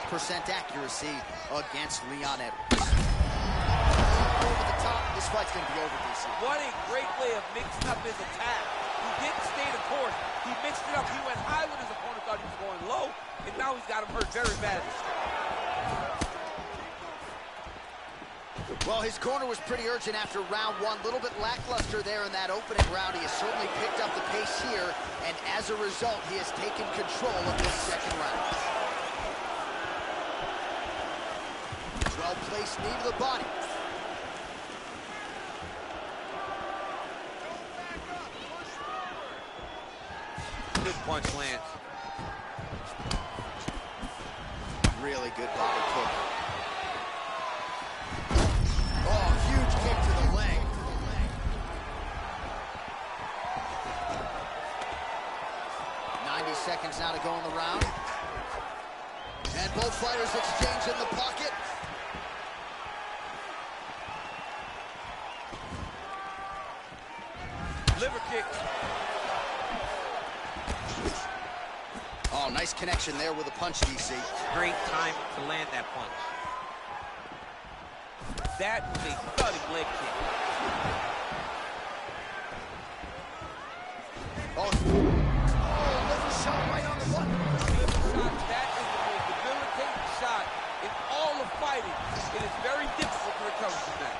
[SPEAKER 1] 44% accuracy against Leon Edwards. Over the top, this fight's going to be over, DC.
[SPEAKER 2] What a great way of mixing up his attack. He didn't stay the course. He mixed it up. He went high when his opponent thought he was going low, and now he's got him hurt very badly.
[SPEAKER 1] Well, his corner was pretty urgent after round one. A little bit lackluster there in that opening round. He has certainly picked up the pace here, and as a result, he has taken control of this second round. Well-placed knee to the body.
[SPEAKER 2] Good punch lands.
[SPEAKER 1] Really good body kick. Oh, huge kick to the leg. Seconds now to go in the round. And both fighters exchange in the pocket.
[SPEAKER 2] Liver kick.
[SPEAKER 1] Oh, nice connection there with a punch, DC.
[SPEAKER 2] Great time to land that punch. That was a thudding leg kick.
[SPEAKER 1] Oh, liver shot right on the button.
[SPEAKER 2] Liver shot, that is the most debilitating shot in all of fighting. It is very difficult to recover from that.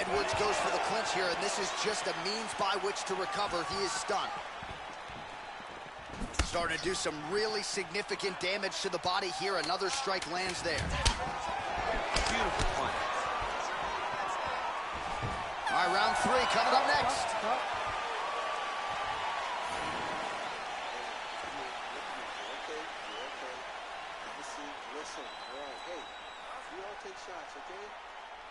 [SPEAKER 1] Edwards goes for the clinch here, and this is just a means by which to recover. He is stunned. Starting to do some really significant damage to the body here. Another strike lands there.
[SPEAKER 2] Beautiful punch.
[SPEAKER 1] All right, round 3 coming up next.
[SPEAKER 7] Listen, all right, hey, we all take shots, okay?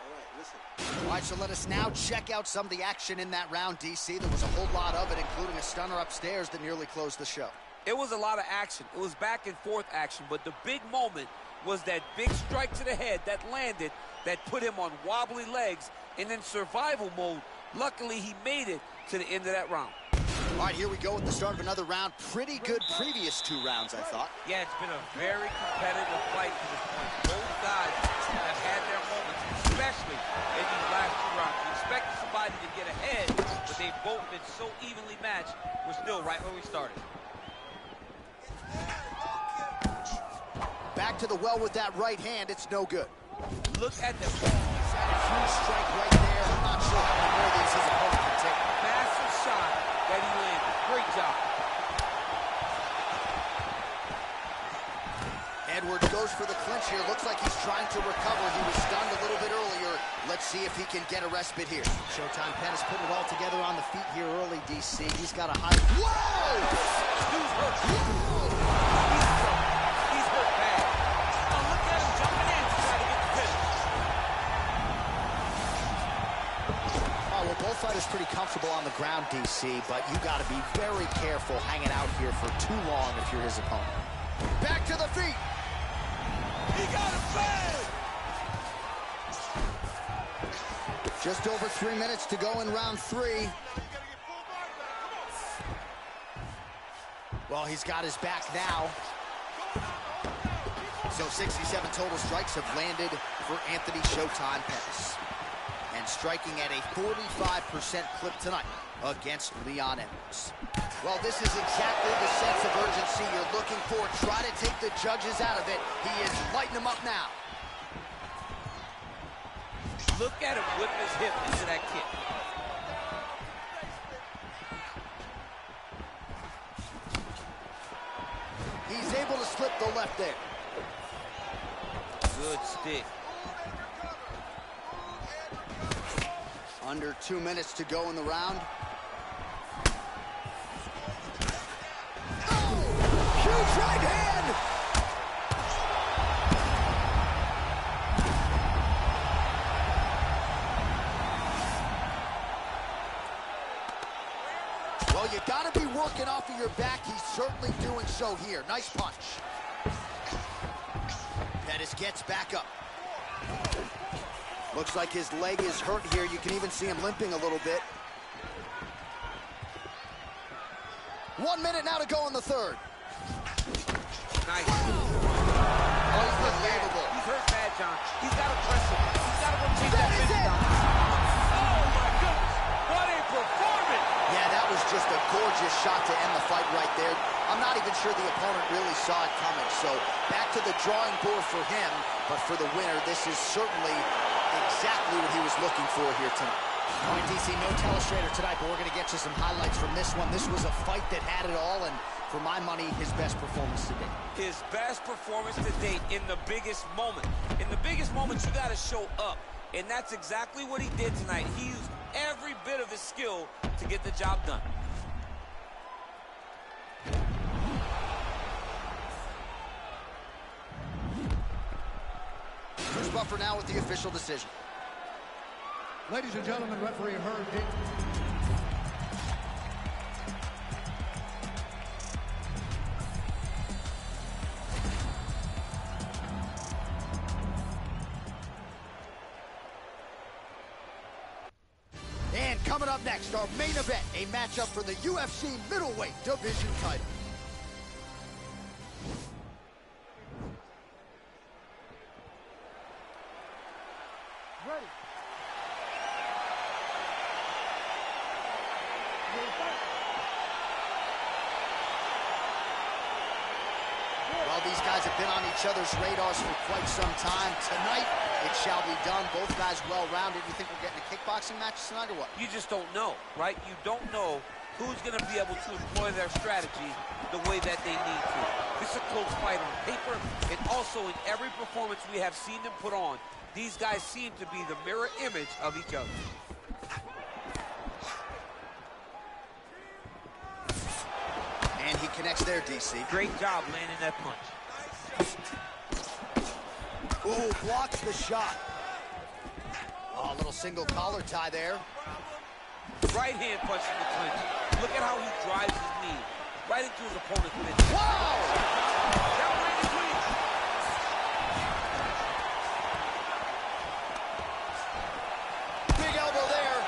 [SPEAKER 7] All right, listen.
[SPEAKER 1] All right, so let us now check out some of the action in that round, DC. There was a whole lot of it, including a stunner upstairs that nearly closed the show.
[SPEAKER 2] It was a lot of action. It was back and forth action, but the big moment was that big strike to the head that landed, that put him on wobbly legs, and in survival mode, luckily he made it to the end of that round.
[SPEAKER 1] All right, here we go with the start of another round. Pretty good previous 2 rounds, I thought.
[SPEAKER 6] Yeah, it's been a very competitive fight to this point. Both guys have had their moments, especially in these last 2 rounds. We expected somebody to get ahead, but they've both been so evenly matched. We're still right where we started.
[SPEAKER 1] Back to the well with that right hand. It's no good.
[SPEAKER 2] Look at the
[SPEAKER 1] Huge strike right there. I'm not sure how many more of these his opponent can take.
[SPEAKER 2] massive shot that he landed. Great job.
[SPEAKER 1] Edwards goes for the clinch here. Looks like he's trying to recover. He was stunned a little bit earlier. Let's see if he can get a respite here. Showtime Penn has put it all together on the feet here early, DC. He's got a high... Whoa!
[SPEAKER 2] Dude's hurt. He's hurt bad. Oh, look at him jumping in to try to get the finish.
[SPEAKER 1] Oh, well, both fighters pretty comfortable on the ground, DC, but you got to be very careful hanging out here for too long if you're his opponent. Back to the feet.
[SPEAKER 2] He got him bad.
[SPEAKER 1] Just over 3 minutes to go in round 3. Well, he's got his back now. So 67 total strikes have landed for Anthony Showtime Pettis. And striking at a 45% clip tonight against Leon Edwards. Well, this is exactly the sense of urgency you're looking for. Try to take the judges out of it. He is lighting them up now.
[SPEAKER 2] Look at him whip his hip into that kick.
[SPEAKER 1] He's able to slip the left there.
[SPEAKER 2] Good stick.
[SPEAKER 1] Under 2 minutes to go in the round. Oh! Huge right hand! Well, you got to be working off of your back. He's certainly doing so here. Nice punch. Pettis gets back up. Looks like his leg is hurt here. You can even see him limping a little bit. 1 minute now to go in the third.
[SPEAKER 2] Nice. Oh, he's hurt bad. He's hurt bad, John. He's got to press him. He's got to rotate that finish down. Oh, my goodness. What a performance.
[SPEAKER 1] Yeah, that was just a gorgeous shot to end the fight right there. I'm not even sure the opponent really saw it coming. So back to the drawing board for him. But for the winner, this is certainly exactly what he was looking for here tonight. All right, DC, no telestrator tonight, but we're going to get you some highlights from this one. This was a fight that had it all, and for my money, his best performance to date.
[SPEAKER 2] His best performance to date in the biggest moment. In the biggest moment, you got to show up. And that's exactly what he did tonight. He used every bit of his skill to get the job done.
[SPEAKER 1] Bruce Buffer now with the official decision.
[SPEAKER 3] Ladies and gentlemen, referee Herb Dean.
[SPEAKER 1] And coming up next, our main event, a matchup for the UFC middleweight division title.
[SPEAKER 5] Ready.
[SPEAKER 1] Well, these guys have been on each other's radars for quite some time. Tonight, it shall be done. Both guys well-rounded. You think we're getting a kickboxing match tonight or what?
[SPEAKER 2] You just don't know, right? You don't know who's going to be able to employ their strategy the way that they need to. This is a close fight on paper, and also in every performance we have seen them put on, these guys seem to be the mirror image of each other.
[SPEAKER 1] connects there, DC.
[SPEAKER 6] Great job landing that punch.
[SPEAKER 1] Ooh, blocks the shot. Oh, a little single collar tie there.
[SPEAKER 6] Right hand punch in the clinch. Look at how he drives his knee right into his opponent's midsection.
[SPEAKER 1] Wow!
[SPEAKER 6] That ran his clinch.
[SPEAKER 1] Big elbow there.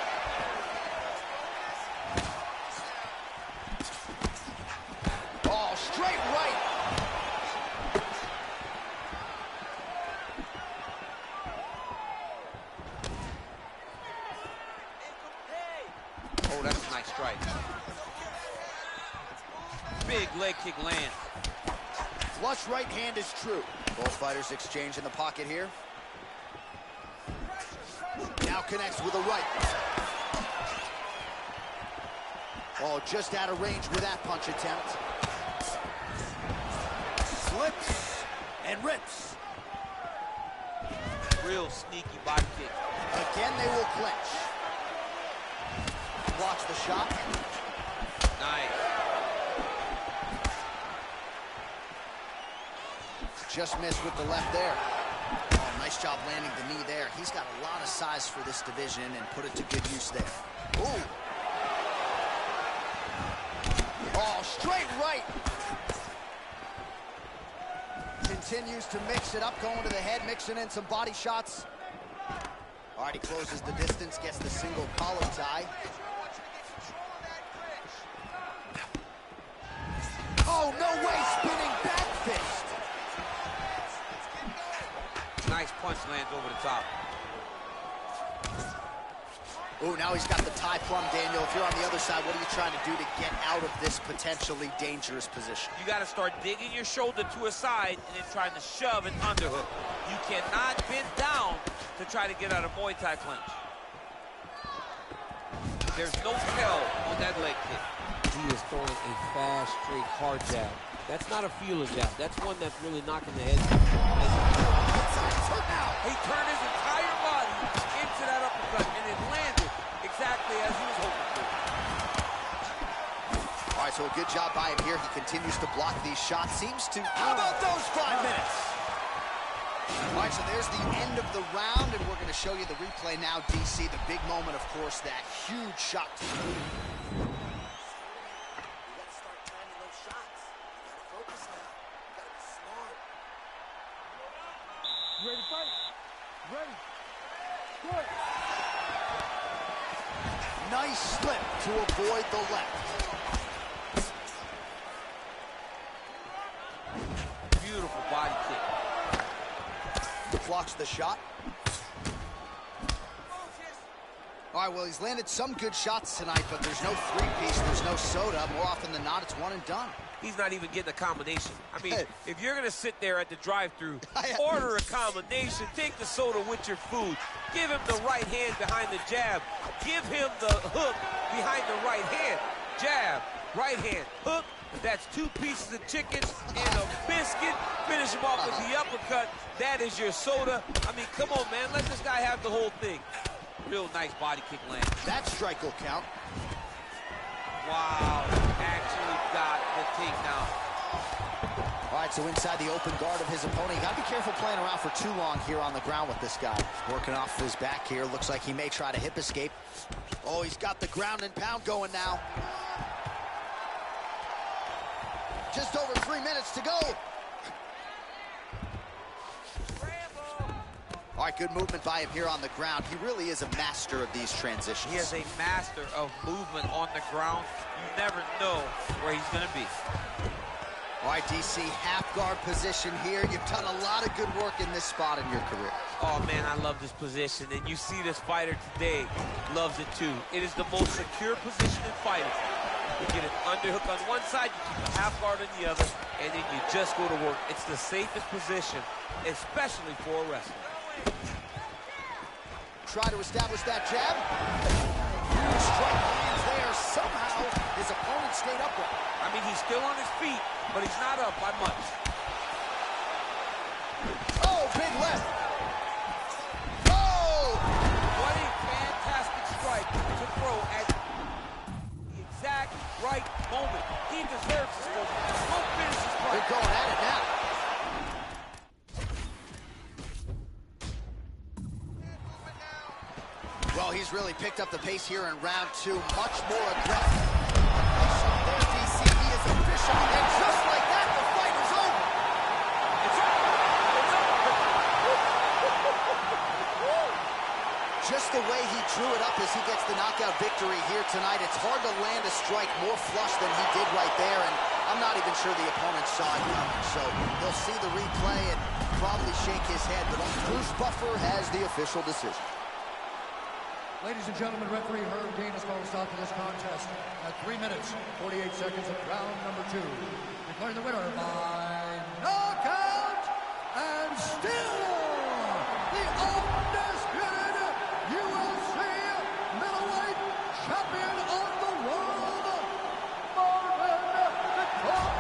[SPEAKER 1] Oh, straight right.
[SPEAKER 6] Oh, that's a nice strike. Big leg kick lands.
[SPEAKER 1] Flush right hand is true. Both fighters exchange in the pocket here. Now connects with a right. Oh, just out of range with that punch attempt. Slips and rips.
[SPEAKER 6] Real sneaky body kick.
[SPEAKER 1] Again, they will clinch. Blocks the shot.
[SPEAKER 6] Nice.
[SPEAKER 1] Just missed with the left there. Oh, nice job landing the knee there. He's got a lot of size for this division and put it to good use there. Ooh. Oh, straight right. Continues to mix it up, going to the head, mixing in some body shots. All right, he closes the distance, gets the single collar tie. Oh, no way, spinning back fist.
[SPEAKER 6] Nice punch lands over the top.
[SPEAKER 1] Oh, now he's got the tie plum, Daniel. If you're on the other side, what are you trying to do to get out of this potentially dangerous position?
[SPEAKER 6] You got to start digging your shoulder to a side and then trying to shove an underhook. You cannot bend down to try to get out of Muay Thai clinch. There's no tell on that leg kick.
[SPEAKER 8] He is throwing a fast, straight, hard jab. That's not a feeler jab. That's one that's really knocking the head.
[SPEAKER 6] He turned his entire body into that uppercut, and it landed exactly as he was hoping to.
[SPEAKER 1] All right, so a good job by him here. He continues to block these shots. Seems to... How about those 5 minutes? All right, so there's the end of the round, and we're going to show you the replay now, DC. The big moment, of course, that huge shot to the knee.
[SPEAKER 7] You gotta start timing those shots. You gotta focus now. You gotta be smart.
[SPEAKER 5] Ready to fight? Ready. Good.
[SPEAKER 1] Nice slip to avoid the left.
[SPEAKER 6] Beautiful body kick.
[SPEAKER 1] Blocks the shot. All right, well, he's landed some good shots tonight, but there's no three-piece, there's no soda. More often than not, it's one and done.
[SPEAKER 6] He's not even getting a combination. I mean, if you're going to sit there at the drive-thru,
[SPEAKER 1] I-
[SPEAKER 6] order a combination, take the soda with your food, give him the right hand behind the jab, give him the hook behind the right hand. Jab, right hand, hook. That's 2 pieces of chicken and a biscuit. Finish him off with the uppercut. That is your soda. I mean, come on, man. Let this guy have the whole thing. Real nice body kick land.
[SPEAKER 1] That strike will count.
[SPEAKER 6] Wow. Actually got the takedown.
[SPEAKER 1] All right, so inside the open guard of his opponent. You got to be careful playing around for too long here on the ground with this guy. Working off his back here. Looks like he may try to hip escape. Oh, he's got the ground and pound going now. Just over 3 minutes to go. All right, good movement by him here on the ground. He really is a master of these transitions.
[SPEAKER 6] He is a master of movement on the ground. You never know where he's going to be.
[SPEAKER 1] All right, DC, half guard position here. You've done a lot of good work in this spot in your career.
[SPEAKER 6] Oh, man, I love this position. And you see this fighter today loves it, too. It is the most secure position in fighting. You get an underhook on one side, you keep a half guard on the other, and then you just go to work. It's the safest position, especially for a wrestler.
[SPEAKER 1] Try to establish that jab. Huge strike lands there. Somehow, his opponent stayed upright.
[SPEAKER 6] I mean, he's still on his feet, but he's not up by much.
[SPEAKER 1] Oh, big left. Oh!
[SPEAKER 6] What a fantastic strike to throw at the exact right moment. He deserves this moment.
[SPEAKER 1] Oh, he's really picked up the pace here in round 2. Much more aggressive. There, DC, he is official. And just like that, the fight is over.
[SPEAKER 2] It's over.
[SPEAKER 1] Just the way he drew it up as he gets the knockout victory here tonight. It's hard to land a strike more flush than he did right there, and I'm not even sure the opponent saw it coming. So he'll see the replay and probably shake his head, but Bruce Buffer has the official decision.
[SPEAKER 3] Ladies and gentlemen, referee Herb Dean has called a stop to this contest at 3 minutes, 48 seconds of round number 2. Declaring the winner by knockout, and still the undisputed UFC middleweight champion of the world, Marvin Vettori.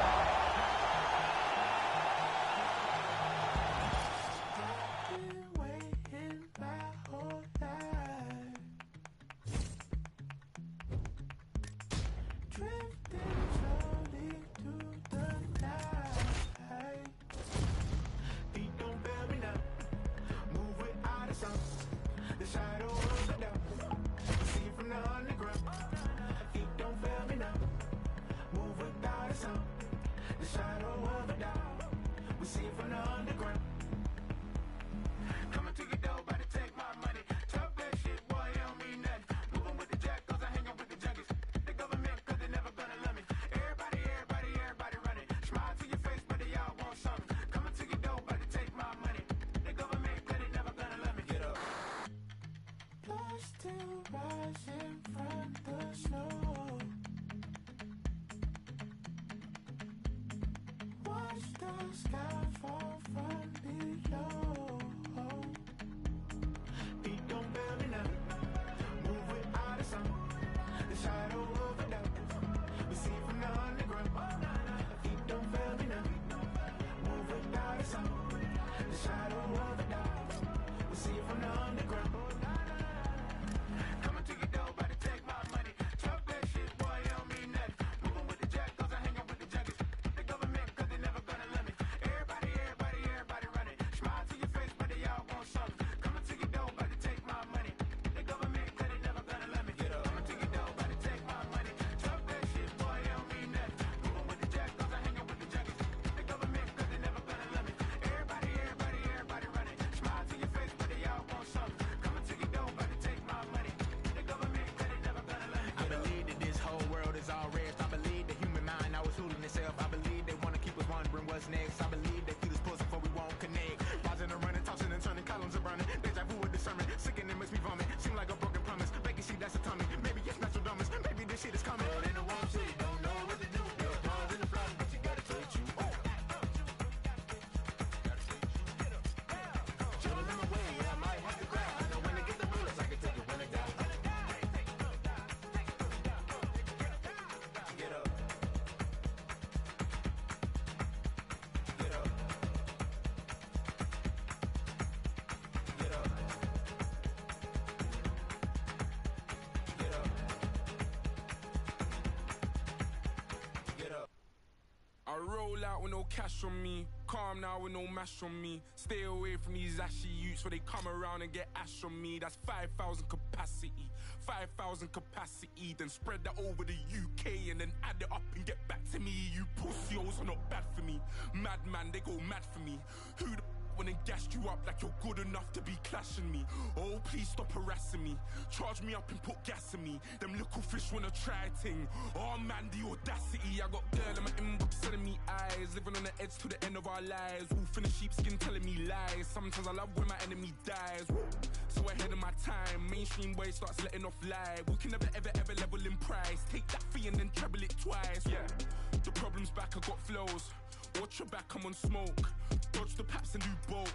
[SPEAKER 9] I roll out with no cash on me, calm now with no mash on me. Stay away from these ashy youths where they come around and get ash on me. That's 5,000 capacity, 5,000 capacity. Then spread that over the UK and then add it up and get back to me. You pussios are not bad for me. Madman, they go mad for me. Who the went and gassed you up like you're good enough to be clashing me? Oh, please stop harassing me. Charge me up and put gas in me. Them little fish wanna try ting. Oh man, the audacity. I got girl in my inbox sending me eyes, living on the edge to the end of our lives. Wolf in the sheepskin telling me lies. Sometimes I love when my enemy dies. Woo. So ahead of my time, mainstream boy starts letting off lie. We can never ever ever level in price. Take that fee and then treble it twice. Yeah, the problem's back, I got flows. Watch your back, I'm on smoke. Dodge the paps and do both.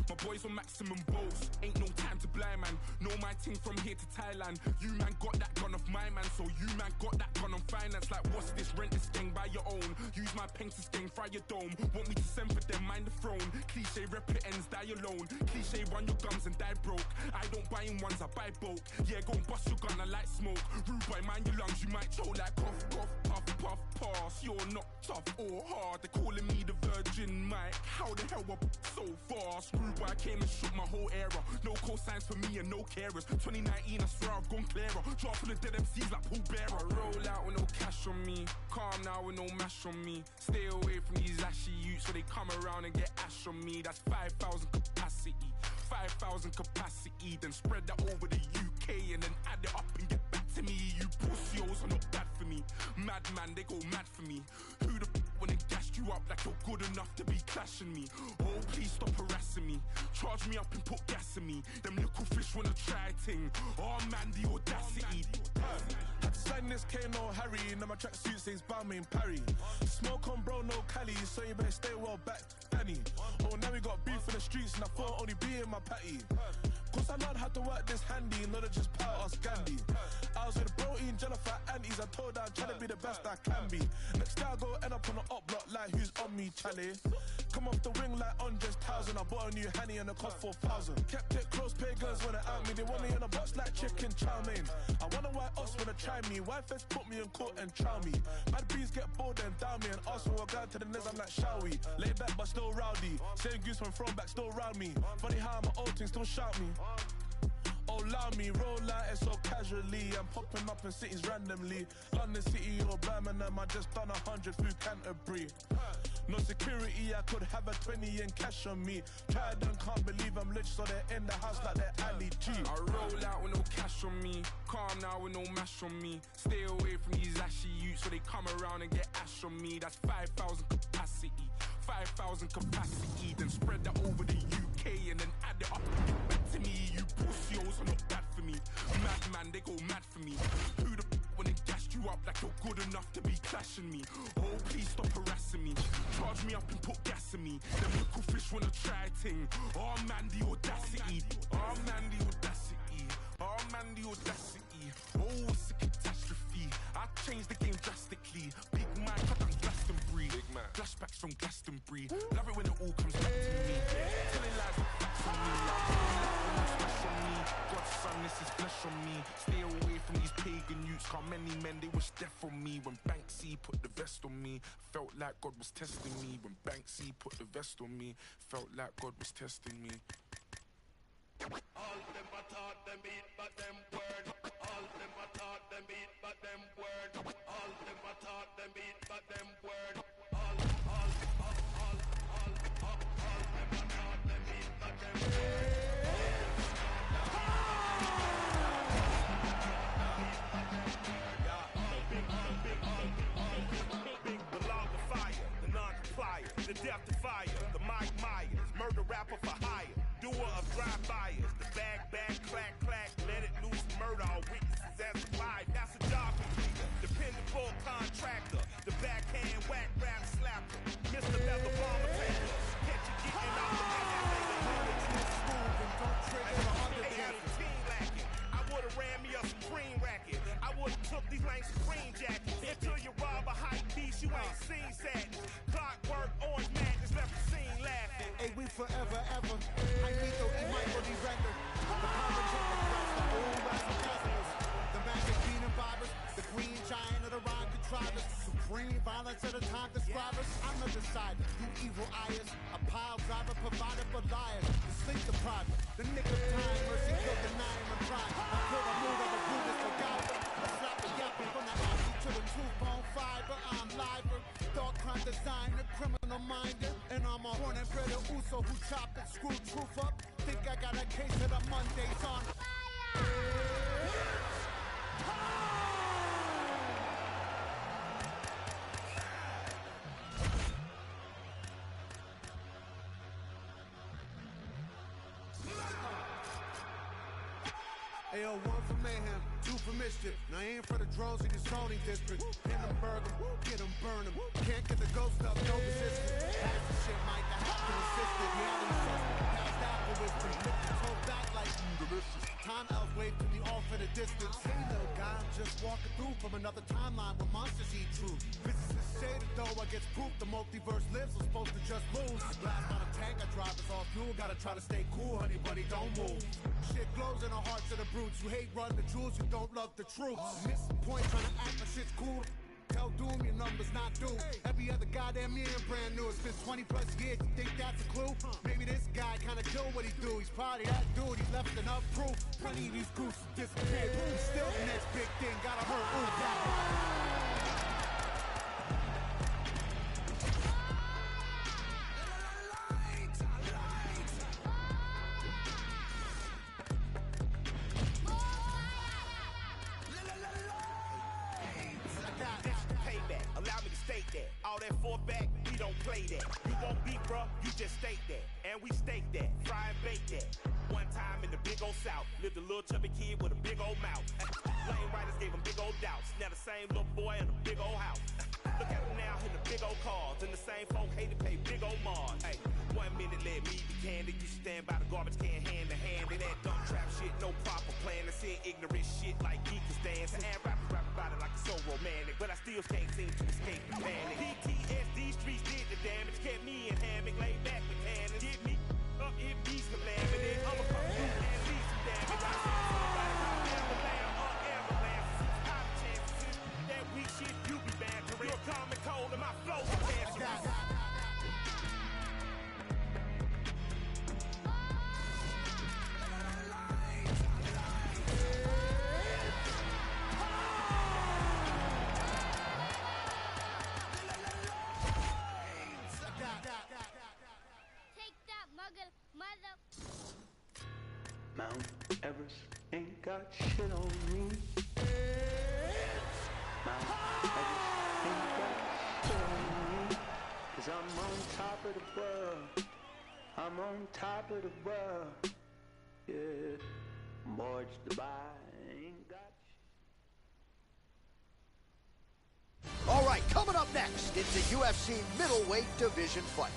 [SPEAKER 9] My boys on maximum bolts. Ain't no time to blind man. Know my ting from here to Thailand. You man got that gun off my man, so you man got that gun on finance. Like what's this? Rent this thing by your own. Use my pen to sting, fry your dome. Want me to send for them, mind the throne. Cliche rep it ends, die alone. Cliche run your gums and die broke. I don't buy in ones, I buy bulk. Yeah, go and bust your gun, I like smoke. Rude boy, mind your lungs, you might choke like cough, cough, puff, puff, pass. You're not tough or hard. They're calling me the Virgin Mike. How the hell up so far? Screw boy, I came and shook my whole era. No cosign lines for me and no carers. 2019, I swear I've gone clearer. Drop full of dead MCs like Paul Bearer. I roll out with no cash on me. Calm now with no mash on me. Stay away from these ashy youths so they come around and get ash on me. That's 5,000 capacity. 5,000 capacity. Then spread that over the UK and then add it up and get back to me. You pussios are not bad for me. Madman, they go mad for me. Who the when they gassed you up like you're good enough to be clashing me? Oh, please stop harassing me. Charge me up and put gas in me. Them little fish wanna try ting. Oh man, the audacity.
[SPEAKER 10] Had to sign this K, no Harry. Now my tracksuit says Balmain Parry. Smoke on bro, no Cali, so you better stay well back, Danny. Oh, now we got beef in the streets and I thought only be in my patty. Cause I learned how to work this handy, not to just power us Gandhi. I was with bro eating Jennifer aunties, I told her I'm trying to be the best I can be. Next day I go end up on the up block like who's on me, Charlie. Come off the wing like Andres 1000, I bought a new Hanny and it cost 4,000. Kept it close, pagans wanna out me, they want me in a box like chicken chow mein. I wonder why us wanna try me, why feds put me in court and chow me. Bad bees get bored and down me and ask for a guy to the nez, I'm like shall we? Lay back but still rowdy, same goose from thrown back still round me. Funny how my old thing still shout me. Oh, allow me, roll out it so casually. I'm popping up in cities randomly. London City or Birmingham, I just done 100 through Canterbury. No security, I could have a 20 in cash on me. Tried and can't believe I'm rich, so they're in the house like they're Ali G.
[SPEAKER 9] I roll out with no cash on me. Calm now with no mash on me. Stay away from these ashy youths, so they come around and get ash on me. That's 5,000 capacity. 5,000 capacity, then spread that over the UK and then add it up and get back to me. You pussios are not bad for me. Madman, they go mad for me. Who the when they gassed you up like you're good enough to be clashing me? Oh, please stop harassing me. Charge me up and put gas in me. Them little fish wanna try ting. Oh man, the audacity. Oh man, the audacity. Oh man, the audacity. Oh, it's a catastrophe. I changed the game drastically. Big man, cut down Glastonbury. Big man. Flashbacks from Glastonbury. Love it when it all comes back to me. Telling lies with facts on me. Flesh on me. God's son, this is flesh on me. Stay away from these pagan youths. Car many men, they wish death on me. When Banksy put the vest on me, felt like God was testing me. When Banksy put the vest on me, felt like God was testing me.
[SPEAKER 11] All them I taught them beat, but them word. All them I taught them beat, but them word. All them I taught them beat, but them word. All them I taught them beat, but them word.
[SPEAKER 12] Big belong to fire, the non-complier, the death defier, the Mike Myers, murder rapper for hire. Doer of drive-bys, the bag, clack, let it loose, murder all witnesses as supplied. That's a job completer, dependable contractor, the backhand whack rap slapper, Mr. Leather Bomber taker, catch you getting off the gas later. Smooth and don't trigger the underdance. Lacking. I would've ran me a Supreme racket. I would've took these lame Supreme jackets until you rob a hype beast, you ain't seen sadness. Clockwork, orange madness, left the scene laughing.
[SPEAKER 4] Hey, we forever, ever. I need to eat my body render. The power check across the whole rise of cosmos. The magic bean and bobbers. The green giant of the rhyme contrivers. Supreme violence of the time describers. I'm the decider. You evil eyes. A pile driver provided for liars. The sleep depriver. The nick of time. Mercy killed the nine and prime. I pulled a mood of a Buddhist for God. I slap a yapping from the oxy to the tooth bone fiber. I'm liver. Dark crime designer. Criminal minder. And I'm a born and bred Uso who chopped and screwed truth up. Think I got a case of the Mondays on Ayo, 1 for mayhem, 2 for mischief. Now I aim for the drones in the zoning district. Hit them, burn them, get them, burn them. Can't get the ghost up, no resistance. That's the shit, Mike, I have to assist it. Reality suspect, passed out for wisdom. Lift the toe back like delicious. Time elf wave to me off in the distance. Hey, little guy, I'm just walking through from another timeline where monsters eat truth. Physicists say that though I gets proof the multiverse lives, I'm supposed to just lose. Blast on a tank, I drive us off fuel. Gotta try to stay cool, honey, buddy, don't move. Shit glows in the hearts of the brutes. You hate run the jewels, you don't love the truth. Miss the point, trying to act like shit's cool. Tell Doom your number's not due. Every other goddamn year brand new. It's been 20 plus years. You think that's a clue? Maybe this guy kind of killed what he do. He's probably that dude. He's left enough proof. Plenty of these groups disappeared. He's still the next big thing. Gotta hurt. Ooh,
[SPEAKER 12] all that four back, we don't play that. You won't beat, bro, you just state that. And we stake that, fry and bake that. One time in the big old South, lived a little chubby kid with a big old mouth. Lane riders gave him big old doubts. Now the same little boy in a big old house. Look at him now in the big old cars. And the same folk hate to pay big old Mars. Hey, 1 minute let me be candid. You stand by the garbage can hand to hand. And that dumb trap shit, no proper plan. To see ignorant shit like geekers dance. And rappers rap about it like it's so romantic. But I still can't seem to escape the panic. PTSD streets did the damage. Kept me in hammock, laid back with cannons. Get me up, it be some calamity. I'ma come through and leave some damage. I see somebody ambulance. High chances that weak shit you be bantering. You're calm and cold and my flow is cancerous.
[SPEAKER 11] Mount Everest ain't got shit on me. Mount Everest ain't got shit on me. 'Cause I'm on top of the world. I'm on top of the world. Yeah, Morge Dubai ain't got shit.
[SPEAKER 1] All right, coming up next, it's a UFC middleweight division fight.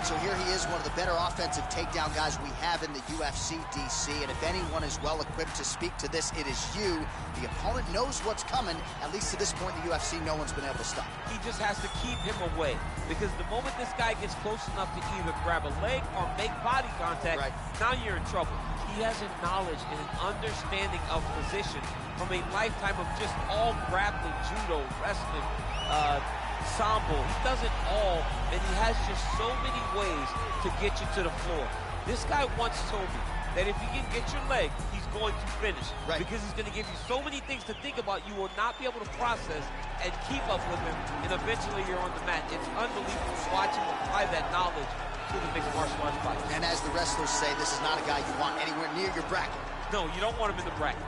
[SPEAKER 1] So here he is, one of the better offensive takedown guys we have in the UFC, DC. And if anyone is well equipped to speak to this, it is you. The opponent knows what's coming. At least to this point in the UFC, no one's been able to stop him.
[SPEAKER 2] He just has to keep him away. Because the moment this guy gets close enough to either grab a leg or make body contact, now you're in trouble. He has a knowledge and an understanding of position from a lifetime of just all grappling, judo, wrestling, sambo. He does it all, and he has just so many ways to get you to the floor. This guy once told me that if you can get your leg, he's going to finish. Because he's going to give you so many things to think about, you will not be able to process and keep up with him, and eventually you're on the mat. It's unbelievable to watch him apply that knowledge to the mixed martial arts fight.
[SPEAKER 1] And as the wrestlers say, this is not a guy you want anywhere near your bracket.
[SPEAKER 2] No, you don't want him in the bracket.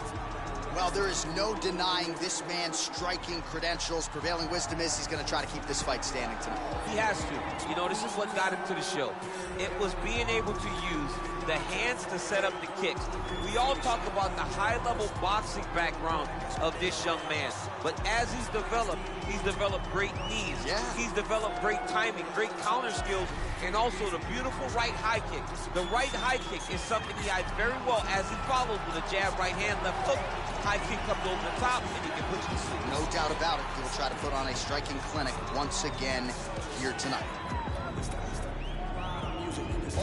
[SPEAKER 1] Well, there is no denying this man's striking credentials. Prevailing wisdom is he's going to try to keep this fight standing tonight.
[SPEAKER 2] He has to. You know, this is what got him to the show. It was being able to use the hands to set up the kicks. We all talk about the high-level boxing background of this young man. But as he's developed great knees. He's developed great timing, great counter skills, and also the beautiful right high kick. The right high kick is something he hides very well as he follows with a jab, right hand, left hook. High kick comes over the top, and he can put you to sleep.
[SPEAKER 1] No doubt about it. He will try to put on a striking clinic once again here tonight.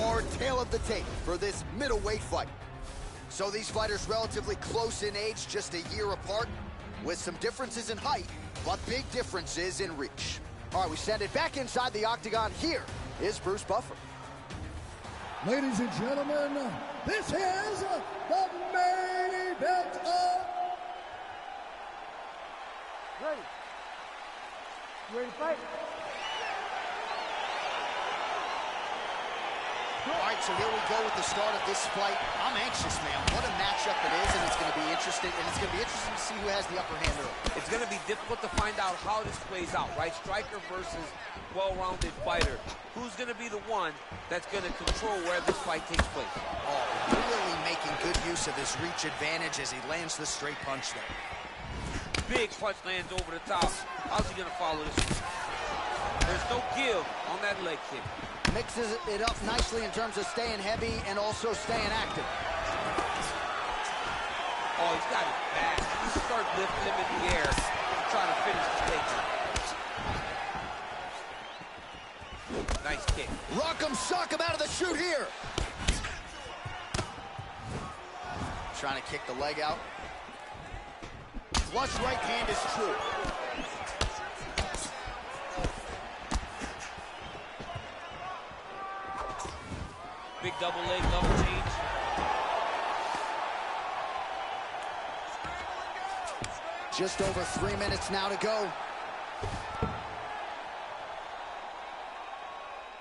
[SPEAKER 1] Our tale of the tape for this middleweight fight. So these fighters relatively close in age, just a year apart, with some differences in height, but big differences in reach. All right, we send it back inside the octagon. Here is Bruce Buffer.
[SPEAKER 3] Ladies and gentlemen, this is the main event of...
[SPEAKER 13] Ready. You ready to fight?
[SPEAKER 1] All right, so here we go with the start of this fight. I'm anxious, man. What a matchup it is, and it's going to be interesting. And it's going to be interesting to see who has the upper hand early.
[SPEAKER 2] It's going to be difficult to find out how this plays out, right? Striker versus well-rounded fighter. Who's going to be the one that's going to control where this fight takes place?
[SPEAKER 1] Oh, really making good use of his reach advantage as he lands the straight punch there.
[SPEAKER 2] Big punch lands over the top. How's he going to follow this one? There's no give on that leg kick.
[SPEAKER 1] Mixes it up nicely in terms of staying heavy and also staying active.
[SPEAKER 2] Oh, he's got it back. He starts lifting him in the air.
[SPEAKER 6] trying to finish the takedown. Nice kick.
[SPEAKER 1] Rock'em sock him out of the chute here. Trying to kick the leg out. Flush right hand is true.
[SPEAKER 6] Big double leg, double change.
[SPEAKER 1] Just over 3 minutes now to go.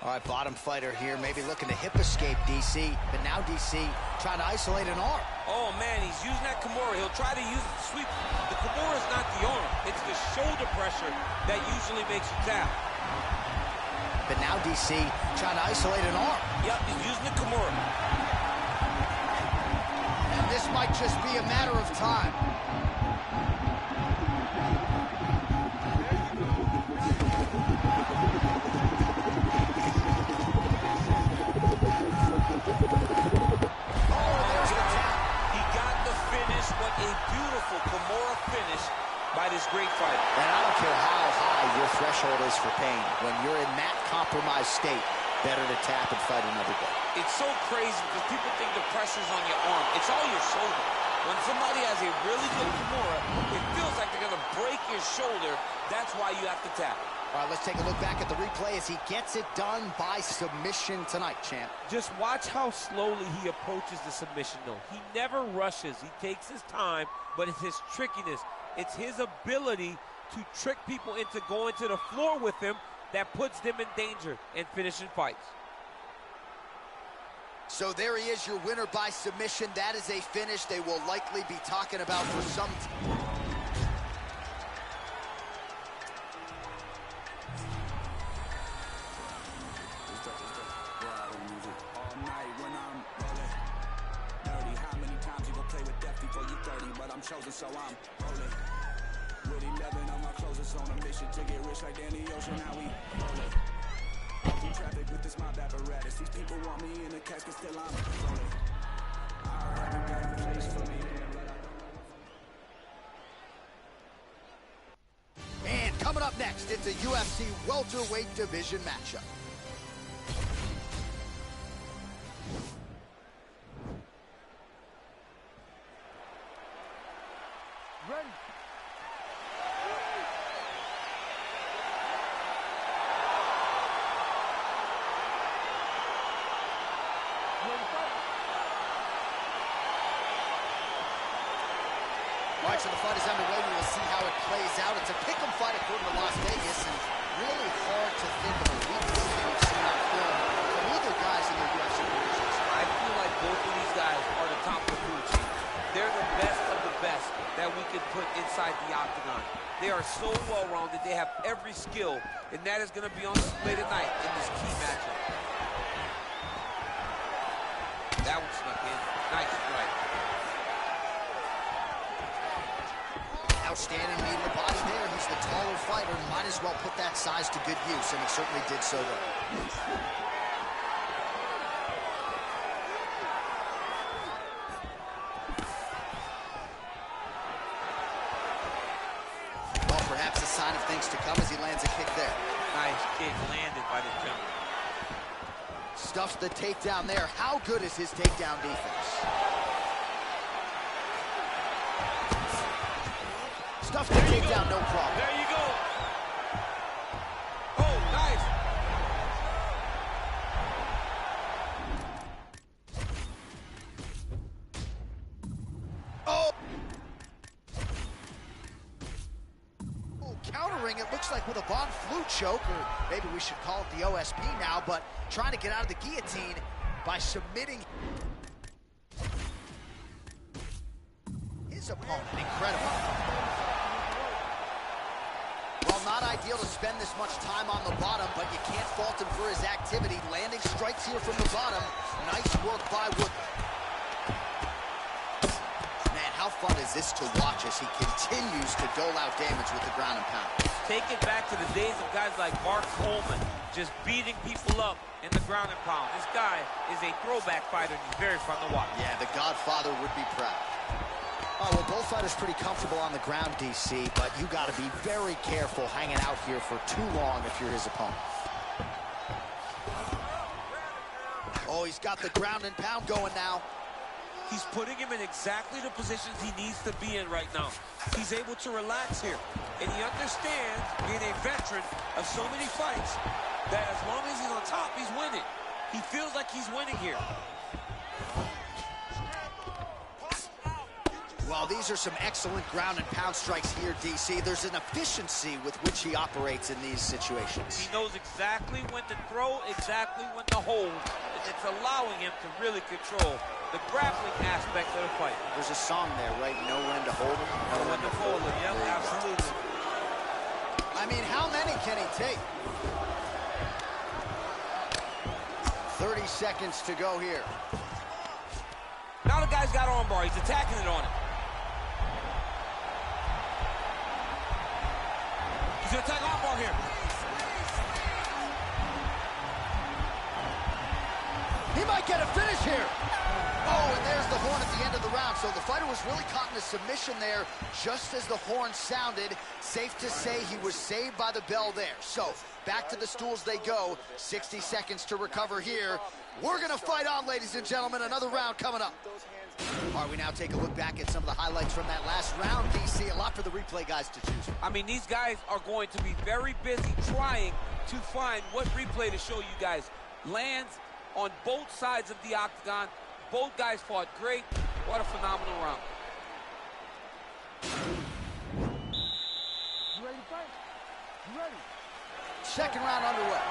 [SPEAKER 1] All right, bottom fighter here, maybe looking to hip escape DC, but now DC trying to isolate an arm.
[SPEAKER 6] Oh, man, he's using that Kimura. He'll try to use the sweep. The Kimura is not the arm. It's the shoulder pressure that usually makes you tap.
[SPEAKER 1] But now DC trying to isolate an arm.
[SPEAKER 6] Yep, he's using the Kimura.
[SPEAKER 1] And this might just be a matter of time.
[SPEAKER 6] By this great fighter.
[SPEAKER 1] And I don't care how high your threshold is for pain. When you're in that compromised state, better to tap and fight another day.
[SPEAKER 6] It's so crazy because people think the pressure's on your arm. It's all your shoulder. When somebody has a really good Kimura, it feels like they're going to break your shoulder. That's why you have to tap.
[SPEAKER 1] All right, let's take a look back at the replay as he gets it done by submission tonight, champ.
[SPEAKER 8] Just watch how slowly he approaches the submission, though. He never rushes. He takes his time, but it's his trickiness. It's his ability to trick people into going to the floor with him that puts them in danger and finishing fights.
[SPEAKER 1] So there he is, your winner by submission. That is a finish they will likely be talking about for some time.
[SPEAKER 11] Chosen, so I'm rolling with 11 on my closest on a mission to get rich like Danny Ocean. Now we rolling through traffic with this mob apparatus. These people want me in the casket, still I'm rolling. I haven't got a place for me.
[SPEAKER 1] And coming up next, it's a UFC welterweight division matchup.
[SPEAKER 13] Ready.
[SPEAKER 1] All right, so the fight is underway. We will see how it plays out. It's a pick'em fight according to Las Vegas, and really hard to think of a weakness that we've seen on film from either guys in their UFC careers.
[SPEAKER 6] I feel like both of these guys are the top of the food chain. They're the best of the best that we could put inside the octagon. They are so well-rounded. They have every skill, and that is going to be on display tonight in this key matchup. That one snuck in. Nice strike.
[SPEAKER 1] Outstanding meat in the body there. He's the taller fighter. Might as well put that size to good use, and he certainly did so there. Well, perhaps a sign of things to come as he lands a kick there.
[SPEAKER 6] Nice kick landed by the gentleman.
[SPEAKER 1] Stuffs the takedown there. How good is his takedown defense? Stuffs the takedown, no problem.
[SPEAKER 6] There you go. Oh, nice.
[SPEAKER 1] Oh! Countering, it looks like with a Von Flue choke, or maybe we should call it the OSP now, but trying to get out of the guillotine by submitting his opponent. Incredible. Well, not ideal to spend this much time on the bottom, but you can't fault him for his activity. Landing strikes here from the bottom. Nice work by Woodley. Man, how fun is this to watch as he continues to dole out damage with the ground and pound.
[SPEAKER 6] Take it back to the days of guys like Mark Coleman, just beating people up in the ground and pound. This guy is a throwback fighter, and he's very fun to watch.
[SPEAKER 1] Yeah, the Godfather would be proud. Oh, well, both fighters pretty comfortable on the ground, DC, but you got to be very careful hanging out here for too long if you're his opponent. Oh, he's got the ground and pound going now.
[SPEAKER 8] He's putting him in exactly the positions he needs to be in right now. He's able to relax here, and he understands, being a veteran of so many fights, that as long as he's on top, he's winning. He feels like he's winning here.
[SPEAKER 1] Well, these are some excellent ground and pound strikes here, DC. There's an efficiency with which he operates in these situations.
[SPEAKER 8] He knows exactly when to throw, exactly when to hold, and it's allowing him to really control the grappling aspect of the fight.
[SPEAKER 1] There's a song there, right? Know when to hold him,
[SPEAKER 8] know when to fold him. Yep, absolutely.
[SPEAKER 1] I mean, how many can he take? 30 seconds to go here.
[SPEAKER 8] Now the guy's got armbar. He's attacking it on him. He's going to attack armbar here.
[SPEAKER 1] He might get a finish here. Oh, and there's the horn at the end of the round. So the fighter was really caught in a submission there just as the horn sounded. Safe to say he was saved by the bell there. So back to the stools they go. 60 seconds to recover here. We're going to fight on, ladies and gentlemen. Another round coming up. All right, we now take a look back at some of the highlights from that last round, DC. A lot for the replay guys to choose from.
[SPEAKER 8] I mean, these guys are going to be very busy trying to find what replay to show you guys. Lands on both sides of the octagon. Both guys fought great. What a phenomenal round.
[SPEAKER 13] You ready to fight? You ready?
[SPEAKER 1] Second round underway.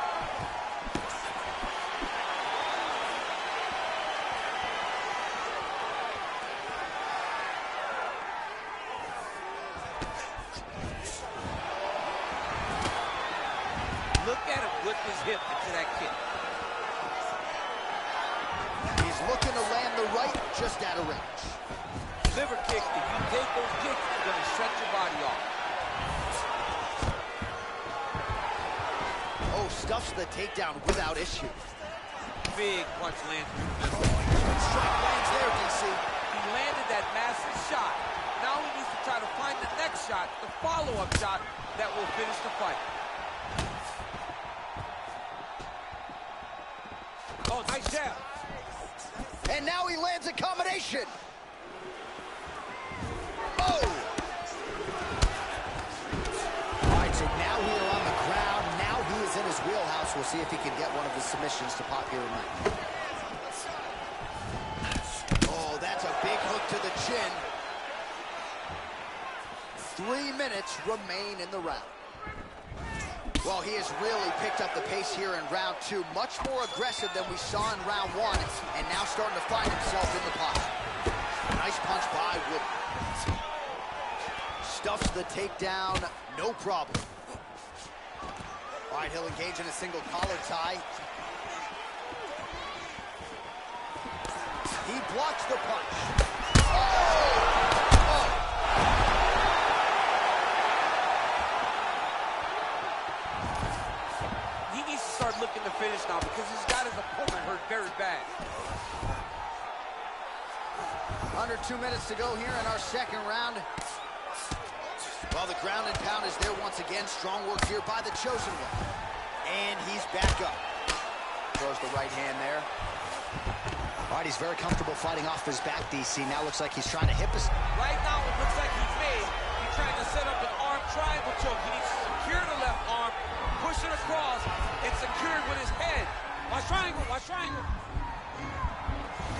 [SPEAKER 8] Look at him whip his hip into that kick.
[SPEAKER 1] He's looking to land the right just out of range.
[SPEAKER 8] Liver kick, if you take those kicks, you're going to shut your body off.
[SPEAKER 1] Oh, stuffs the takedown without issue.
[SPEAKER 8] Big punch lands.
[SPEAKER 1] Strike lands there, DC.
[SPEAKER 8] He landed that massive shot. Now he needs to try to find the next shot, the follow-up shot that will finish the fight. Oh, nice jab.
[SPEAKER 1] And now he lands a combination. Oh! All right, so now we are on the ground. Now he is in his wheelhouse. We'll see if he can get one of his submissions to pop here tonight. Oh, that's a big hook to the chin. 3 minutes remain in the round. Well, he has really picked up the pace here in round 2. Much more aggressive than we saw in round 1, and now starting to find himself in the pocket. Nice punch by Wood. Stuffs the takedown, no problem. All right, he'll engage in a single collar tie. He blocks the punch. Oh!
[SPEAKER 8] Looking to finish now because he's got his opponent hurt very bad.
[SPEAKER 1] Under 2 minutes to go here in our second round. Well, the ground and pound is there once again. Strong work here by the chosen one. And he's back up. Throws the right hand there. All right, he's very comfortable fighting off his back, DC. Now looks like he's trying to hip us.
[SPEAKER 8] Right now it looks like he's trying to set up an arm triangle choke. He needs to secure the left arm, push it across, and secure it with his head. Watch triangle, watch triangle.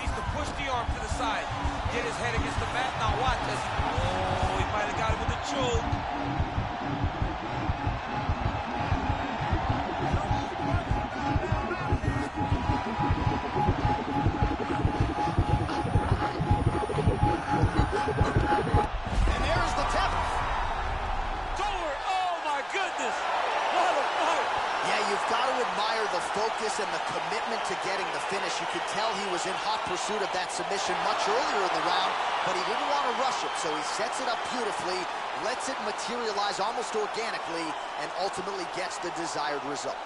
[SPEAKER 8] He needs to push the arm to the side, get his head against the mat. Now watch this. Oh, he might have got it with a choke.
[SPEAKER 1] And there's the tap.
[SPEAKER 8] It's over. Oh my goodness. What a fight.
[SPEAKER 1] Yeah, you've got to admire the focus and the commitment to getting the finish. You could tell he was in hot pursuit of that submission much earlier in the round, but he didn't want to rush it, so he sets it up beautifully, lets it materialize almost organically, and ultimately gets the desired result.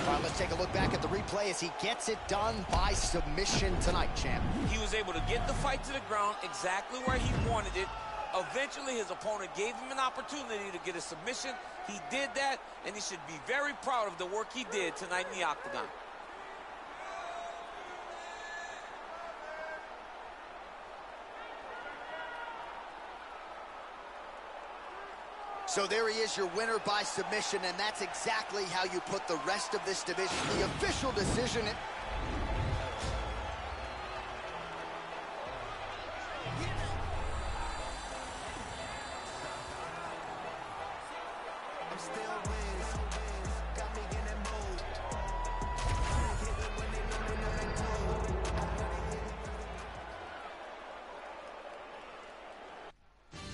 [SPEAKER 1] All right, let's take a look back at the replay as he gets it done by submission tonight, champ.
[SPEAKER 2] He was able to get the fight to the ground exactly where he wanted it. Eventually, his opponent gave him an opportunity to get a submission. He did that, and he should be very proud of the work he did tonight in the octagon.
[SPEAKER 1] So there he is, your winner by submission, and that's exactly how you put the rest of this division. The official decision.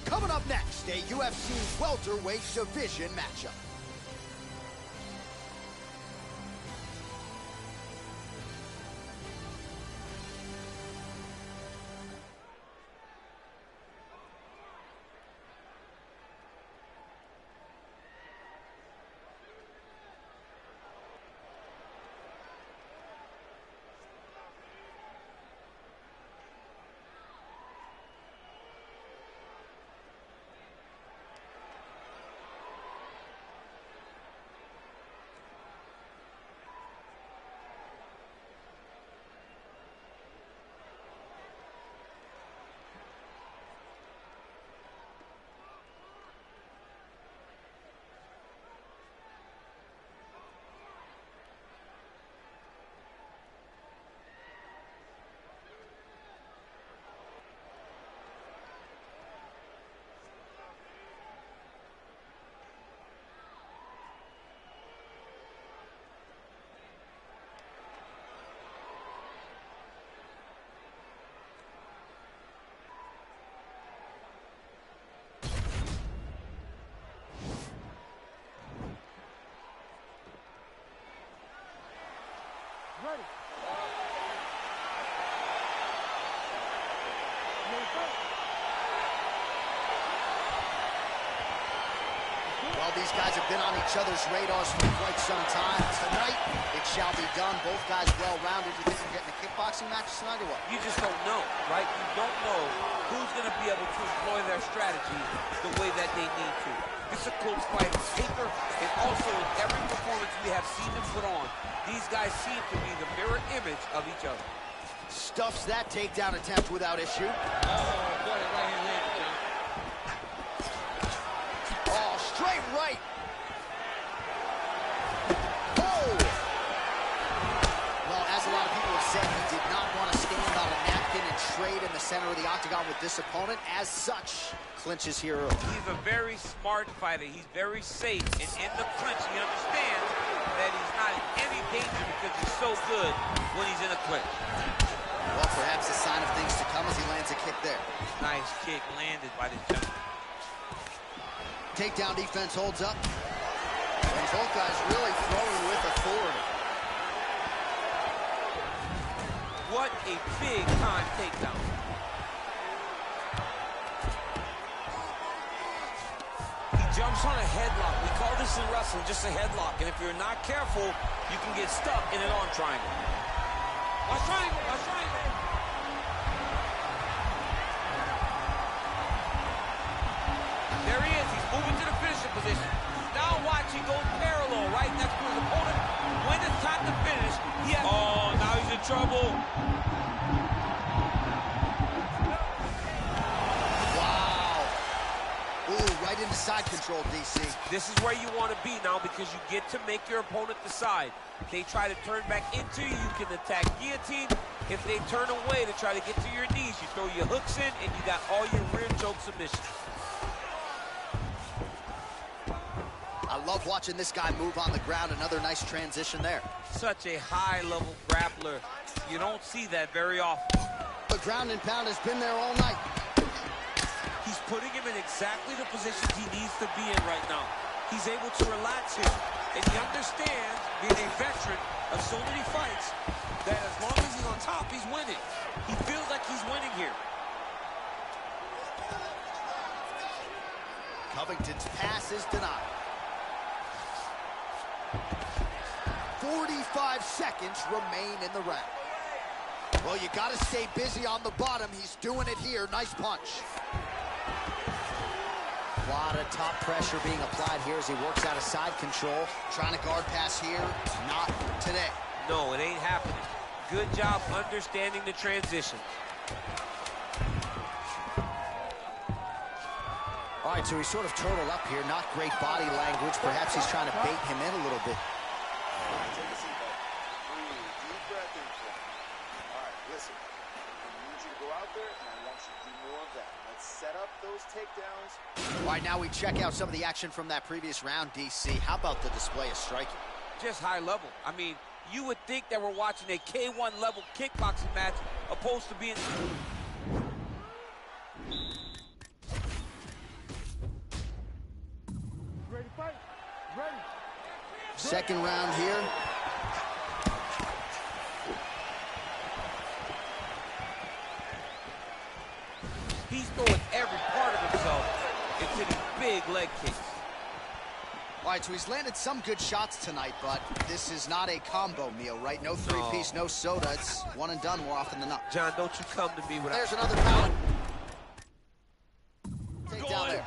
[SPEAKER 1] Coming up next, a UFC welterweight division matchup.
[SPEAKER 13] Ready.
[SPEAKER 1] Well, these guys have been on each other's radars for quite some time. Tonight, it shall be done. Both guys well-rounded. You think we're getting a kickboxing match tonight or what?
[SPEAKER 2] You just don't know, right? You don't know who's going to be able to employ their strategy the way that they need to. It's a close fight on paper, and also in every performance we have seen them put on, these guys seem to be the mirror image of each other.
[SPEAKER 1] Stuffs that takedown attempt without issue.
[SPEAKER 2] Oh, boy, right hand landed, John.
[SPEAKER 1] Oh, straight right. Oh! Well, as a lot of people have said, he did not want to stand on a napkin and trade in the center of the octagon with this opponent. As such, clinches here early.
[SPEAKER 2] He's a very smart fighter. He's very safe, and in the clinch, he understands that he's not in any danger because he's so good when he's in a clinch.
[SPEAKER 1] Well, perhaps a sign of things to come as he lands a kick there.
[SPEAKER 2] Nice kick landed by this gentleman.
[SPEAKER 1] Takedown defense holds up. And both guys really throwing with authority.
[SPEAKER 2] What a big-time takedown. He jumps on a headlock. We call this in wrestling just a headlock. And if you're not careful, you can get stuck in an arm triangle. Watch triangle, watch triangle. There he is. He's moving to the finishing position. Now watch, he goes parallel right next to his opponent. When it's time to finish, he has... Oh, now he's in trouble.
[SPEAKER 1] Wow. Ooh, right into side control, DC.
[SPEAKER 2] This is where you want to be now because you get to make your opponent decide. If they try to turn back into you, you can attack guillotine. If they turn away to try to get to your knees, you throw your hooks in and you got all your rear choke submissions.
[SPEAKER 1] I love watching this guy move on the ground. Another nice transition there.
[SPEAKER 2] Such a high-level grappler. You don't see that very often.
[SPEAKER 1] The ground and pound has been there all night.
[SPEAKER 2] He's putting him in exactly the position he needs to be in right now. He's able to relax here. And he understands, being a veteran of so many fights, that as long as he's on top, he's winning. He feels like he's winning here. Covington's pass is denied.
[SPEAKER 1] 45 seconds remain in the round. Well, you got to stay busy on the bottom. He's doing it here. Nice punch. A lot of top pressure being applied here as he works out of side control. Trying to guard pass here. Not today.
[SPEAKER 8] No, it ain't happening. Good job understanding the transition.
[SPEAKER 1] All right, so he's sort of turtled up here. Not great body language. Perhaps he's trying to bait him in a little bit.
[SPEAKER 7] Take a seat, bud. Breathe. Deep breath in for me. All right, listen. I need you to go out there, and I want you to do more of that. Let's set up those takedowns.
[SPEAKER 1] All right, now we check out some of the action from that previous round, DC. How about the display of striking?
[SPEAKER 2] Just high level. I mean, you would think that we're watching a K1 level kickboxing match opposed to being...
[SPEAKER 13] Ready to fight? Ready.
[SPEAKER 1] Second round here.
[SPEAKER 2] He's throwing every part of himself into these big leg kicks.
[SPEAKER 1] All right, so he's landed some good shots tonight, but this is not a combo meal, right? No three-piece, no soda. It's one and done more often than not.
[SPEAKER 8] John, don't you come to me without...
[SPEAKER 1] There's another pound. Take down there.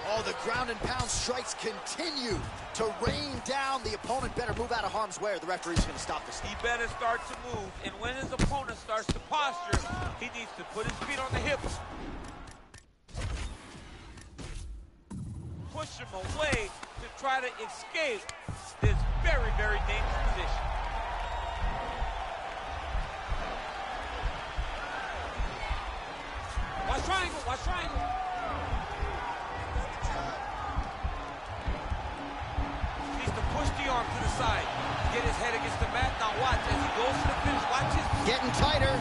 [SPEAKER 1] Oh, the ground and pound strikes continue to rain down. The opponent better move out of harm's way or the referee's going to stop this.
[SPEAKER 2] He better start to move, and when his opponent starts to posture, he needs to put his feet on the hips, push him away to try to escape this very, very dangerous position. Watch triangle, watch triangle. Needs to push the arm to the side, get his head against the mat. Now watch as he goes to the finish. Watch his...
[SPEAKER 1] Getting tighter.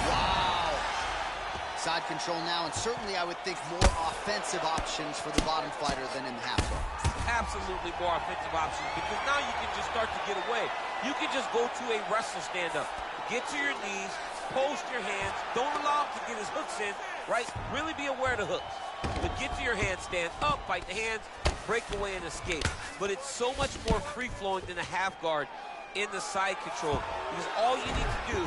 [SPEAKER 1] Wow. Side control now, and certainly I would think more offensive options for the bottom fighter than in the half guard.
[SPEAKER 2] Absolutely more offensive options, because now you can just start to get away. You can just go to a wrestler stand-up. Get to your knees, post your hands, don't allow him to get his hooks in, right? Really be aware of the hooks. But get to your hands, stand up, fight the hands, break away and escape. But it's so much more free-flowing than a half guard in the side control, because all you need to do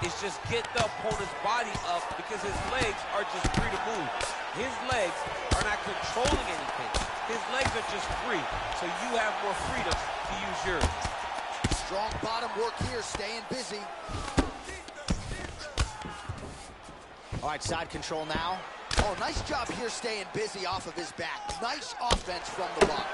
[SPEAKER 2] is just get the opponent's body up, because his legs are just free to move. His legs are not controlling anything. His legs are just free, so you have more freedom to use yours.
[SPEAKER 1] Strong bottom work here, staying busy. All right, side control now. Oh, nice job here staying busy off of his back. Nice offense from the bottom.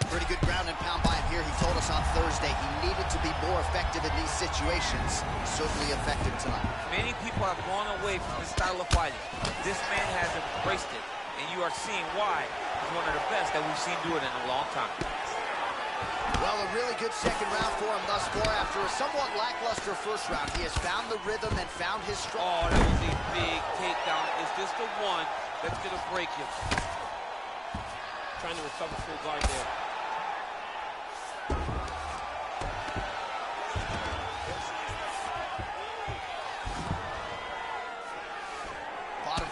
[SPEAKER 1] Pretty good ground and pound by him here. He told us on Thursday he needed to be more effective in these situations. Certainly effective tonight.
[SPEAKER 2] Many people have gone away from this style of fighting. This man has embraced it, and you are seeing why he's one of the best that we've seen do it in a long time.
[SPEAKER 1] Well, a really good second round for him thus far. After a somewhat lackluster first round, he has found the rhythm and found his strength.
[SPEAKER 2] Oh, that was a big takedown. Is this the one that's going to break him?
[SPEAKER 8] Trying to recover full guard there.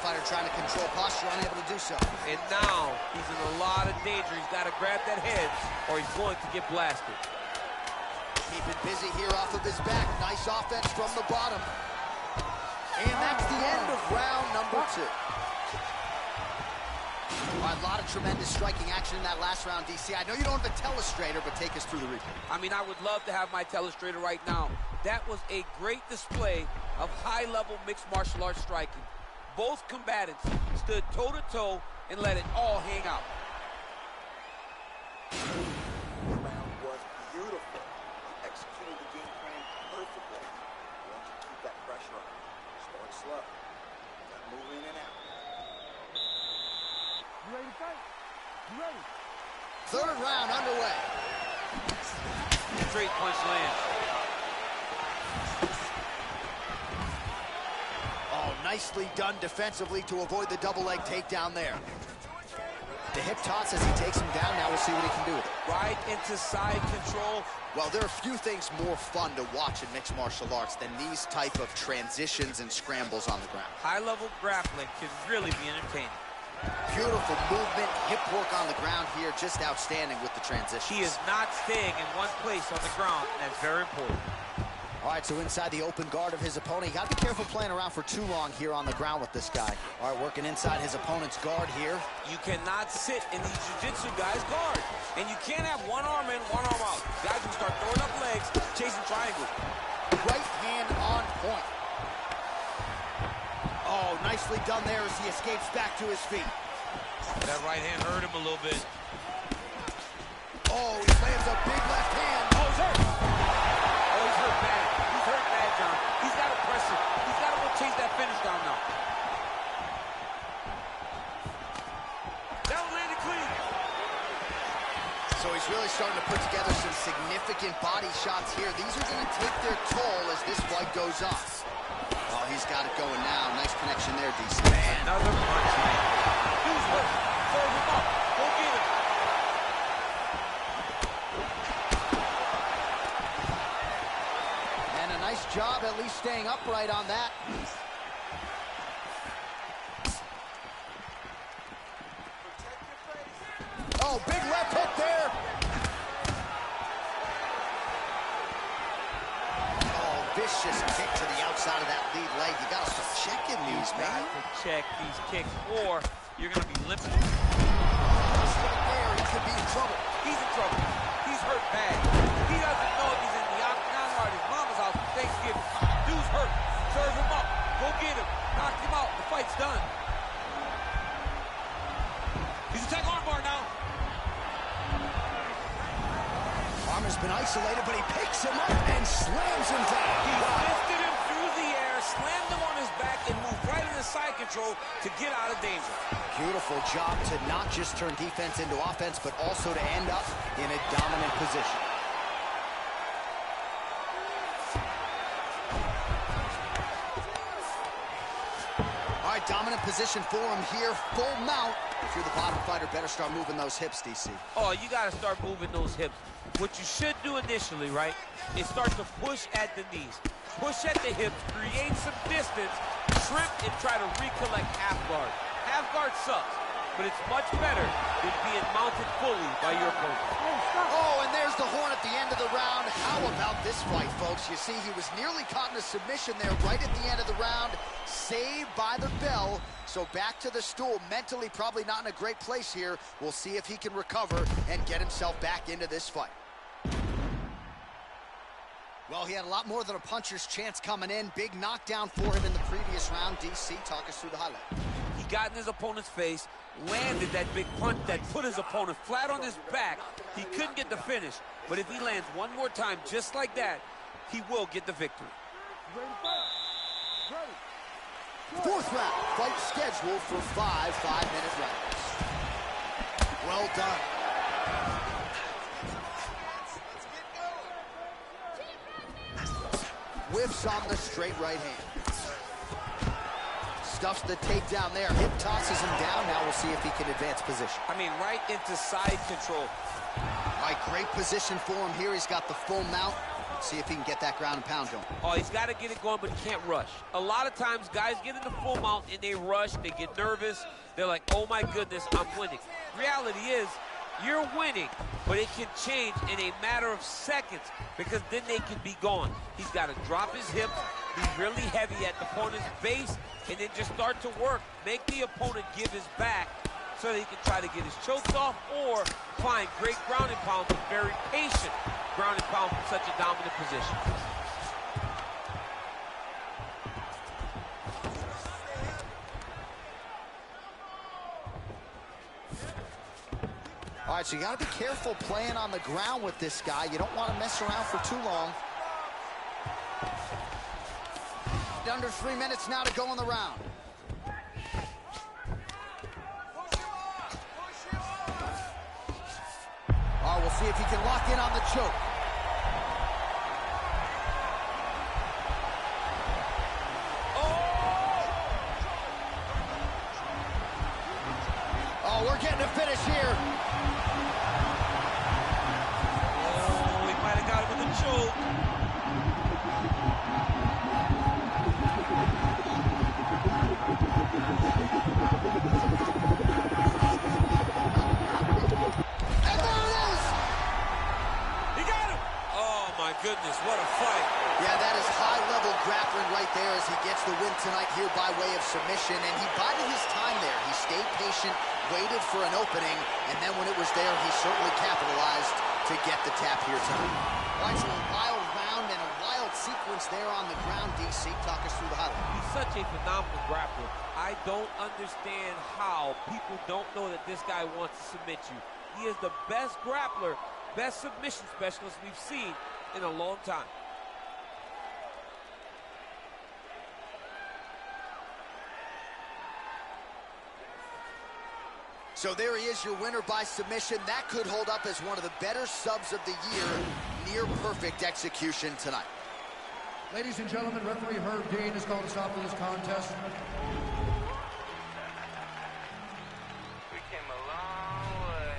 [SPEAKER 1] Fighter trying to control posture, unable to do so.
[SPEAKER 2] And now he's in a lot of danger. He's got to grab that head or he's going to get blasted.
[SPEAKER 1] Keeping busy here off of his back. Nice offense from the bottom. And that's the end of round number 2. All right, a lot of tremendous striking action in that last round, DC. I know you don't have a telestrator, but take us through the replay.
[SPEAKER 2] I mean, I would love to have my telestrator right now. That was a great display of high-level mixed martial arts striking. Both combatants stood toe-to-toe and let it all hang out.
[SPEAKER 7] The round was beautiful. He executed the game plan perfectly. You want to keep that pressure on. Start slow. Got move in and out.
[SPEAKER 13] You ready to fight? You ready?
[SPEAKER 1] Third round underway.
[SPEAKER 2] Straight punch lands.
[SPEAKER 1] Nicely done defensively to avoid the double leg takedown there. The hip toss as he takes him down. Now we'll see what he can do with it.
[SPEAKER 2] Right into side control.
[SPEAKER 1] Well, there are few things more fun to watch in mixed martial arts than these type of transitions and scrambles on the ground.
[SPEAKER 2] High-level grappling can really be entertaining.
[SPEAKER 1] Beautiful movement, hip work on the ground here, just outstanding with the transition.
[SPEAKER 2] He is not staying in one place on the ground, and that's very important.
[SPEAKER 1] All right, so inside the open guard of his opponent. You got to be careful playing around for too long here on the ground with this guy. All right, working inside his opponent's guard here.
[SPEAKER 2] You cannot sit in these jiu-jitsu guys' guard. And you can't have one arm in, one arm out. Guys will start throwing up legs, chasing triangles.
[SPEAKER 1] Right hand on point. Oh, nicely done there as he escapes back to his feet.
[SPEAKER 2] That right hand hurt him a little bit.
[SPEAKER 1] Oh, he lands a big left hand.
[SPEAKER 2] Oh, he's hurt. Oh, he's hurt bad. He's hurt bad, John. He's got to press it. He's got to go chase that finish down now. That one landed clean.
[SPEAKER 1] So he's really starting to put together some significant body shots here. These are going to take their toll as this fight goes on. Oh, he's got it going now. Nice connection there, DC.
[SPEAKER 2] Man, another punch, man. Dude's hurt. Serve him up. Go get him.
[SPEAKER 1] And a nice job at least staying upright on that. Oh, big left hook there. Oh, vicious kick to the outside of that lead leg. You got to start checking these, man.
[SPEAKER 2] You got to check these kicks, or you're going to be limping.
[SPEAKER 1] Right there, he could be in trouble.
[SPEAKER 2] He's in trouble. He's hurt bad. He doesn't know if he's in the octagon or at his mama's house for Thanksgiving. Dude's hurt. Serve him up. Go get him. Knock him out. The fight's done. He's a tech armbar now.
[SPEAKER 1] Armor's been isolated, but he picks him up and slams him down.
[SPEAKER 2] He lifted him through the air, slammed him on his back, and moved right into side control to get out of danger.
[SPEAKER 1] Beautiful job to not just turn defense into offense, but also to end up in a dominant position. All right, dominant position for him here, full mount. If you're the bottom fighter, better start moving those hips, DC.
[SPEAKER 2] Oh, you got to start moving those hips. What you should do initially, right, is start to push at the knees. Push at the hips, create some distance, trim, and try to recollect half guard. Half guard sucks, but it's much better than being mounted fully by your opponent.
[SPEAKER 1] Oh, and there's the horn at the end of the round. How about this fight, folks? You see, he was nearly caught in a submission there right at the end of the round. Saved by the bell. So back to the stool. Mentally probably not in a great place here. We'll see if he can recover and get himself back into this fight. Well, he had a lot more than a puncher's chance coming in. Big knockdown for him in the previous round. DC, talk us through the highlight.
[SPEAKER 2] He got in his opponent's face, landed that big punch that put his opponent flat on his back. He couldn't get the finish, but if he lands one more time just like that, he will get the victory.
[SPEAKER 1] Fourth round, fight scheduled for 5 5-minute rounds. Well done. Whiffs on the straight right hand. Stuffs the takedown there. Hip tosses him down. Now we'll see if he can advance position.
[SPEAKER 2] I mean, right into side control.
[SPEAKER 1] All right, great position for him here. He's got the full mount. See if he can get that ground and pound going.
[SPEAKER 2] Oh, he's got to get it going, but he can't rush. A lot of times, guys get in the full mount and they rush, they get nervous. They're like, oh my goodness, I'm winning. Reality is, you're winning, but it can change in a matter of seconds because then they can be gone. He's got to drop his hips, be really heavy at the opponent's base, and then just start to work. Make the opponent give his back so that he can try to get his chokes off or find great ground and pound, but very patient ground and pound from such a dominant position.
[SPEAKER 1] All right, so you got to be careful playing on the ground with this guy. You don't want to mess around for too long. Under 3 minutes now to go in the round. All right, we'll see if he can lock in on the choke. Oh, we're we're getting a finish here.
[SPEAKER 8] Oh, he might have got him with a choke.
[SPEAKER 1] And there it is!
[SPEAKER 8] He got him! Oh, my goodness, what a fight.
[SPEAKER 1] Yeah, that is high-level grappling right there as he gets the win tonight here by way of submission, and he bided his time there. He stayed patient, waited for an opening, and then when it was there, he certainly capitalized to get the tap here tonight. All right, so a wild round and a wild sequence there on the ground. DC, talk us through the highlight.
[SPEAKER 8] He's such a phenomenal grappler. I don't understand how people don't know that this guy wants to submit you. He is the best grappler, best submission specialist we've seen in a long time.
[SPEAKER 1] So there he is, your winner by submission. That could hold up as one of the better subs of the year. Near perfect execution tonight.
[SPEAKER 3] Ladies and gentlemen, referee Herb Dean has called a stop to this contest.
[SPEAKER 11] We came a long way.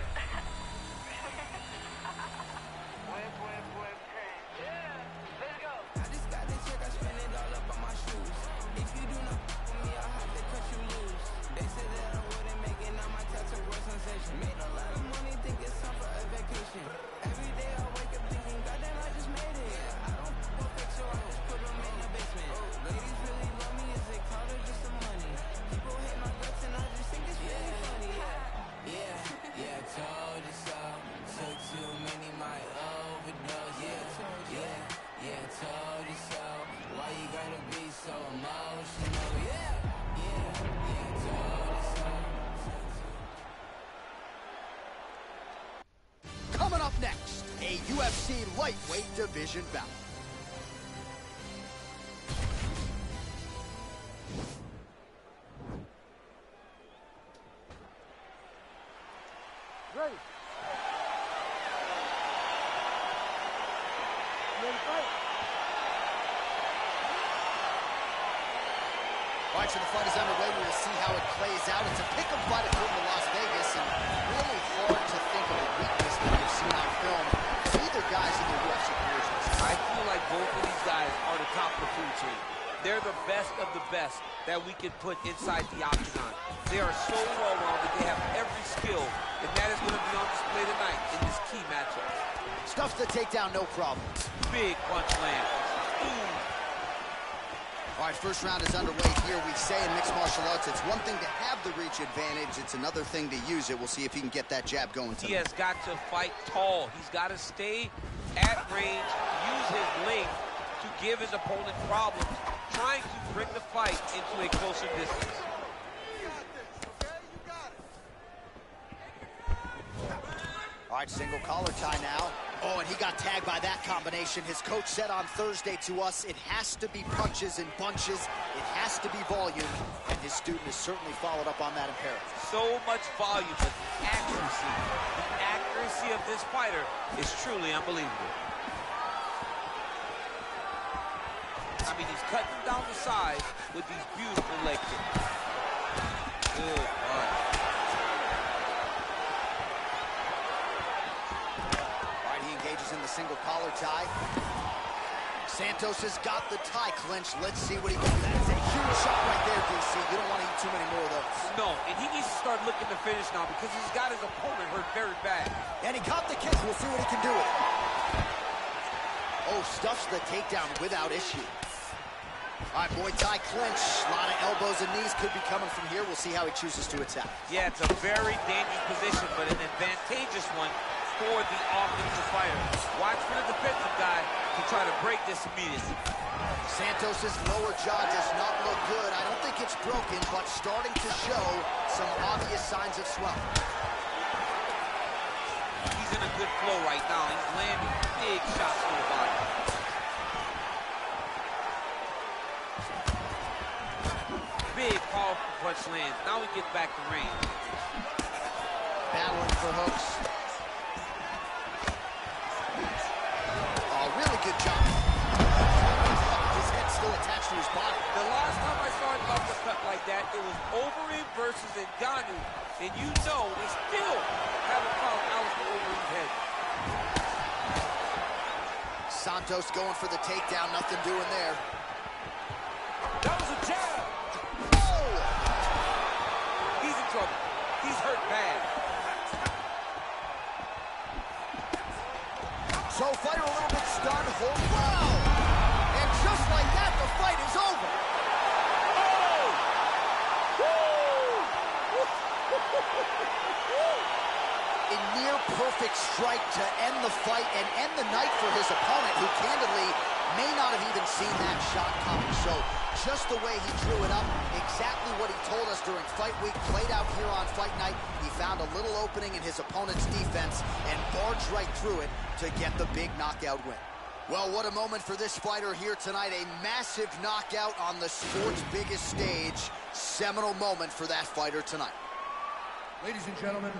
[SPEAKER 11] Yeah, let's go. I just got this check, I spend it all up on my shoes. If you do not with me, I'll have to cut you loose. They said that I wouldn't make it, now my tattoo was sensation. Made a lot of money, think it's time for a vacation. Every day I wake up thinking, goddamn, I just made it. I don't fix, so I just put them in the basement. Ladies really love me, is it called or just some money? People hate my guts and I just think it's really funny, yeah, told you so. Took too many, might overdose, yeah, told you so. Why you gotta be so emotional, yeah, told you so.
[SPEAKER 1] Coming up next, a UFC lightweight division bout.
[SPEAKER 13] Ready. Ready to fight.
[SPEAKER 1] All right, so the fight is underway. We're going to see how it plays out. It's a pick-em fight according to Las Vegas, and really hard to think of a weakness that we've seen on film. Either guys in their UFC careers.
[SPEAKER 8] I feel like both of these guys are the top of the food chain. They're the best of the best that we can put inside the octagon. They are so well-rounded. They have every skill, and that is going to be on display tonight in this key matchup.
[SPEAKER 1] Stuffs the takedown, no problem.
[SPEAKER 8] Big punch land. Ooh.
[SPEAKER 1] All right, first round is underway here. We say in mixed martial arts, it's one thing to have the reach advantage. It's another thing to use it. We'll see if he can get that jab going tonight.
[SPEAKER 8] He has got to fight tall. He's got to stay at range, use his length to give his opponent problems, trying to bring the fight into a closer distance.
[SPEAKER 1] All right, single collar tie now. Oh, and he got tagged by that combination. His coach said on Thursday to us, it has to be punches and bunches. It has to be volume, and his student has certainly followed up on that imperative.
[SPEAKER 8] So much volume, but the accuracy of this fighter is truly unbelievable. I mean, he's cutting down the sides with these beautiful leg kicks. Good punch.
[SPEAKER 1] In the single collar tie. Santos has got the tie clinch. Let's see what he can do. That's a huge shot right there, DC. You don't want to eat too many more of those.
[SPEAKER 8] No, and he needs to start looking to finish now because he's got his opponent hurt very bad.
[SPEAKER 1] And he caught the kick. We'll see what he can do with it. Oh, stuffs the takedown without issue. All right, Muay Thai clinch. A lot of elbows and knees could be coming from here. We'll see how he chooses to attack.
[SPEAKER 8] Yeah, it's a very dangerous position, but an advantageous one for the offensive fighter. Watch for the defensive guy to try to break this immediately.
[SPEAKER 1] Santos's lower jaw does not look good. I don't think it's broken, but starting to show some obvious signs of swelling.
[SPEAKER 8] He's in a good flow right now. He's landing big shots to the body. Big, powerful punch lands. Now we get back to range.
[SPEAKER 1] Battling for hooks. Really good job. His head's still attached to his body.
[SPEAKER 8] The last time I saw him off the cut like like that, it was Overeem versus Ngannou, and you know they still haven't found Alistair Overeem's head.
[SPEAKER 1] Santos going for the takedown, nothing doing there.
[SPEAKER 8] That was a jab.
[SPEAKER 1] Oh!
[SPEAKER 8] He's in trouble. He's hurt bad.
[SPEAKER 1] So fighter a little bit stunned. Wow! And just like that, the fight is over. A near perfect strike to end the fight and end the night for his opponent, who candidly may not have even seen that shot coming. So just the way he drew it up, exactly what he told us during fight week, played out here on fight night. He found a little opening in his opponent's defense and barged right through it to get the big knockout win. Well, what a moment for this fighter here tonight. A massive knockout on the sport's biggest stage. Seminal moment for that fighter tonight.
[SPEAKER 3] Ladies and gentlemen,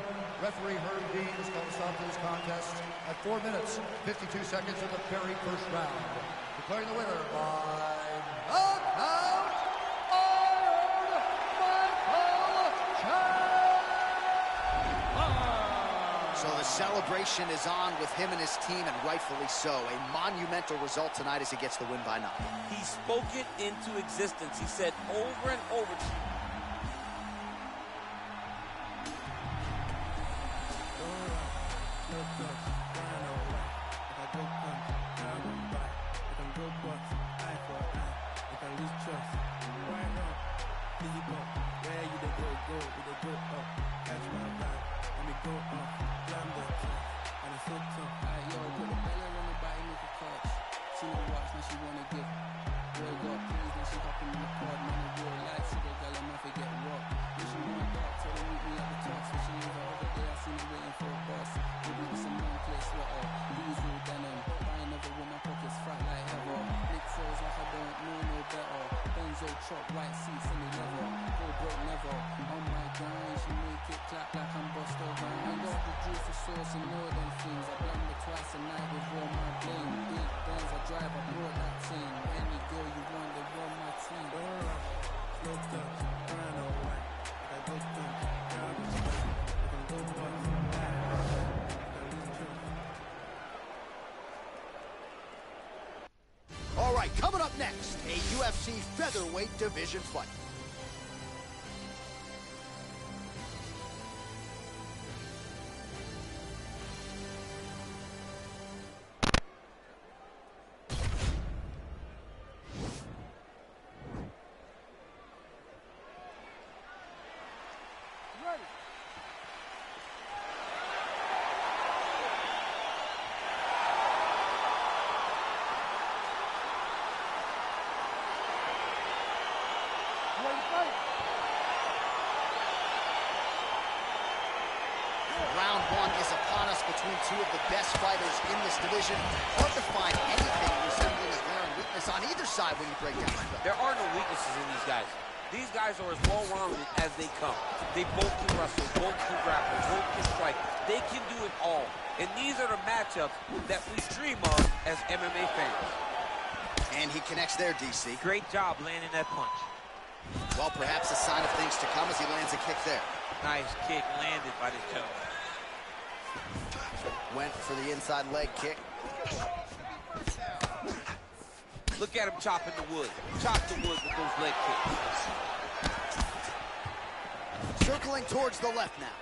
[SPEAKER 3] referee Herb Dean has called a stop to this contest at 4 minutes, 52 seconds of the very first round. Declaring the winner by knockout, Iron Michael Chandler.
[SPEAKER 1] So the celebration is on with him and his team, and rightfully so. A monumental result tonight as he gets the win by knockout.
[SPEAKER 8] He spoke it into existence. He said over and over.
[SPEAKER 5] White seats in the leather, go broke never. On my grind, she make it clap like I'm bust over. I got the juice for sauce and all them things. I blunder twice a night with all my bling. Big Benz I drive, I brought that thing. Any girl you want, they want my team. Looked up, brown or white. I looked up, brown or white. I can go bust,
[SPEAKER 1] All right, coming up next, a UFC featherweight division fight.
[SPEAKER 13] Ready.
[SPEAKER 1] Round one is upon us between two of the best fighters in this division. Hard to find anything resembling a glaring weakness on either side when you break down the film.
[SPEAKER 8] There are no weaknesses in these guys. These guys are as well-rounded as they come. They both can wrestle, both can grapple, both can strike. They can do it all. And these are the matchups that we dream of as MMA fans.
[SPEAKER 1] And he connects there, DC.
[SPEAKER 8] Great job landing that punch.
[SPEAKER 1] Well, perhaps a sign of things to come as he lands a kick there.
[SPEAKER 8] Nice kick landed by this gentleman.
[SPEAKER 1] Went for the inside leg kick.
[SPEAKER 8] Look at him chopping the wood. Chop the wood with those leg kicks.
[SPEAKER 1] Circling towards the left now.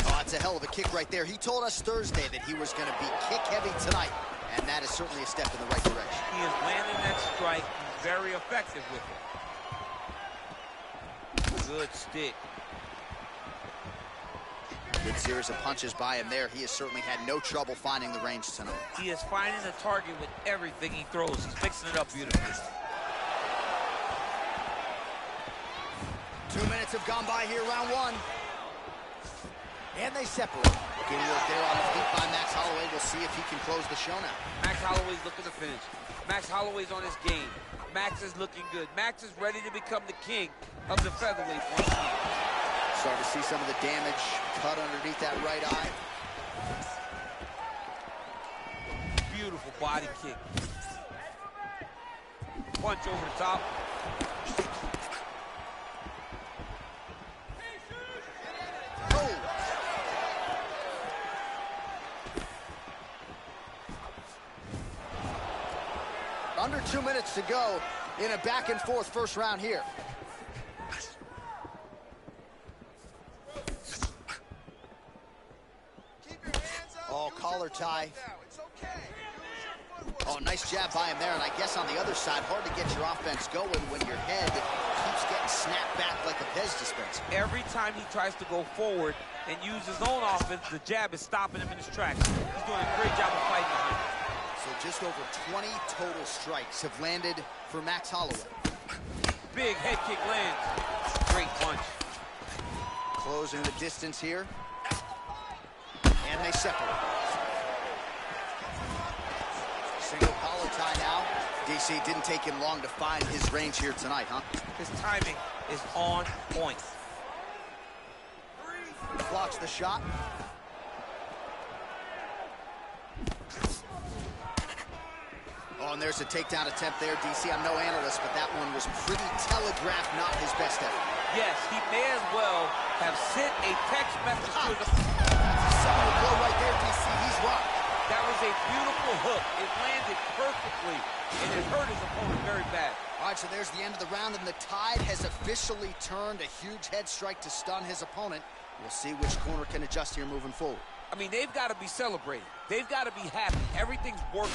[SPEAKER 1] Oh, that's a hell of a kick right there. He told us Thursday that he was going to be kick-heavy tonight, and that is certainly a step in the right direction.
[SPEAKER 8] He is landing that strike. He's very effective with it. Good stick.
[SPEAKER 1] Good series of punches by him there. He has certainly had no trouble finding the range tonight.
[SPEAKER 8] He is finding the target with everything he throws. He's mixing it up beautifully.
[SPEAKER 1] 2 minutes have gone by here, round one. And they separate. Good work there on the feet by Max Holloway. We'll see if he can close the show now.
[SPEAKER 8] Max Holloway's looking to finish. Max Holloway's on his game. Max is looking good. Max is ready to become the king of the featherweight once again.
[SPEAKER 1] Start to see some of the damage cut underneath that right eye.
[SPEAKER 8] Beautiful body kick. Punch over the top.
[SPEAKER 1] 2 minutes to go in a back-and-forth first round here. Oh, collar tie. Oh, nice jab by him there, and I guess on the other side, hard to get your offense going when your head keeps getting snapped back like a Pez dispenser.
[SPEAKER 2] Every time he tries to go forward and use his own offense, the jab is stopping him in his tracks. He's doing a great job of fighting behind it.
[SPEAKER 1] So just over 20 total strikes have landed for Max Holloway.
[SPEAKER 2] Big head kick lands. Great punch.
[SPEAKER 1] Closing the distance here. And they separate. Single collar tie now. DC, didn't take him long to find his range here tonight, huh?
[SPEAKER 2] His timing is on point.
[SPEAKER 1] Blocks the shot. Oh, and there's a takedown attempt there, DC. I'm no analyst, but that one was pretty telegraphed, not his best effort.
[SPEAKER 2] Yes, he may as well have sent a text message to the...
[SPEAKER 1] Solid blow right there, DC. He's rocked.
[SPEAKER 2] That was a beautiful hook. It landed perfectly, and it hurt his opponent very bad.
[SPEAKER 1] All right, so there's the end of the round, and the tide has officially turned. A huge head strike to stun his opponent. We'll see which corner can adjust here moving forward.
[SPEAKER 2] I mean, they've got to be celebrating. They've got to be happy. Everything's working.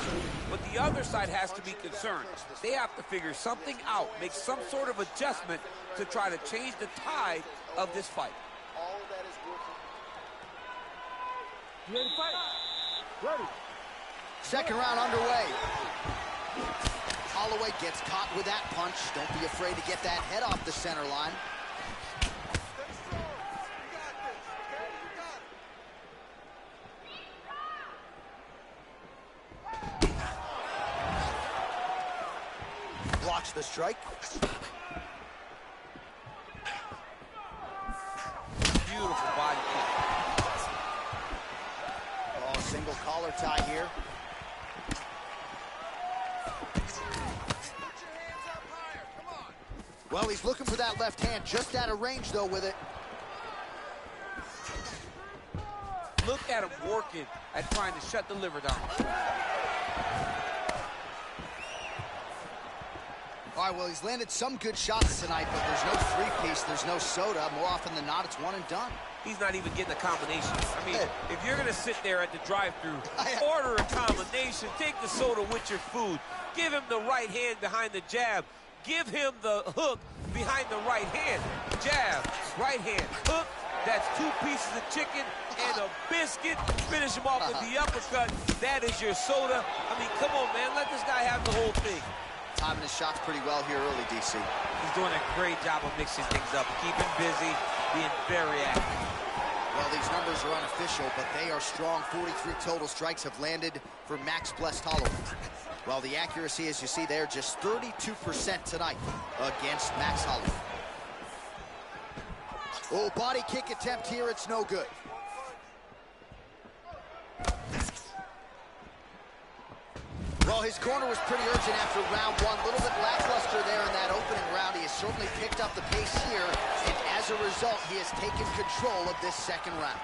[SPEAKER 2] But the other side has to be concerned. They have to figure something out, make some sort of adjustment to try to change the tide of this fight.
[SPEAKER 7] All of that is working.
[SPEAKER 13] You ready to fight? Ready.
[SPEAKER 1] Second round underway. Holloway gets caught with that punch. Don't be afraid to get that head off the center line. Blocks the strike.
[SPEAKER 2] Beautiful body kick.
[SPEAKER 1] Oh, single collar tie here. Well, he's looking for that left hand, just out of range, though, with it.
[SPEAKER 2] Look at him working at trying to shut the liver down.
[SPEAKER 1] All right, well, he's landed some good shots tonight, but there's no three-piece, there's no soda. More often than not, it's one and done.
[SPEAKER 2] He's not even getting a combination. I mean, if you're going to sit there at the drive-thru, order a combination, take the soda with your food, give him the right hand behind the jab, give him the hook behind the right hand. Jab, right hand, hook. That's 2 pieces of chicken and a biscuit. Finish him off with the uppercut. That is your soda. I mean, come on, man. Let this guy have the whole thing.
[SPEAKER 1] Timing his shots pretty well here early, DC.
[SPEAKER 2] He's doing a great job of mixing things up, keeping busy, being very active.
[SPEAKER 1] Well, these numbers are unofficial, but they are strong. 43 total strikes have landed for Max Blessed Holloway. Well, the accuracy, as you see there, just 32% tonight against Max Holloway. Oh, body kick attempt here. It's no good. Well, his corner was pretty urgent after round one. A little bit lackluster there in that opening round. He has certainly picked up the pace here, and as a result, he has taken control of this second round.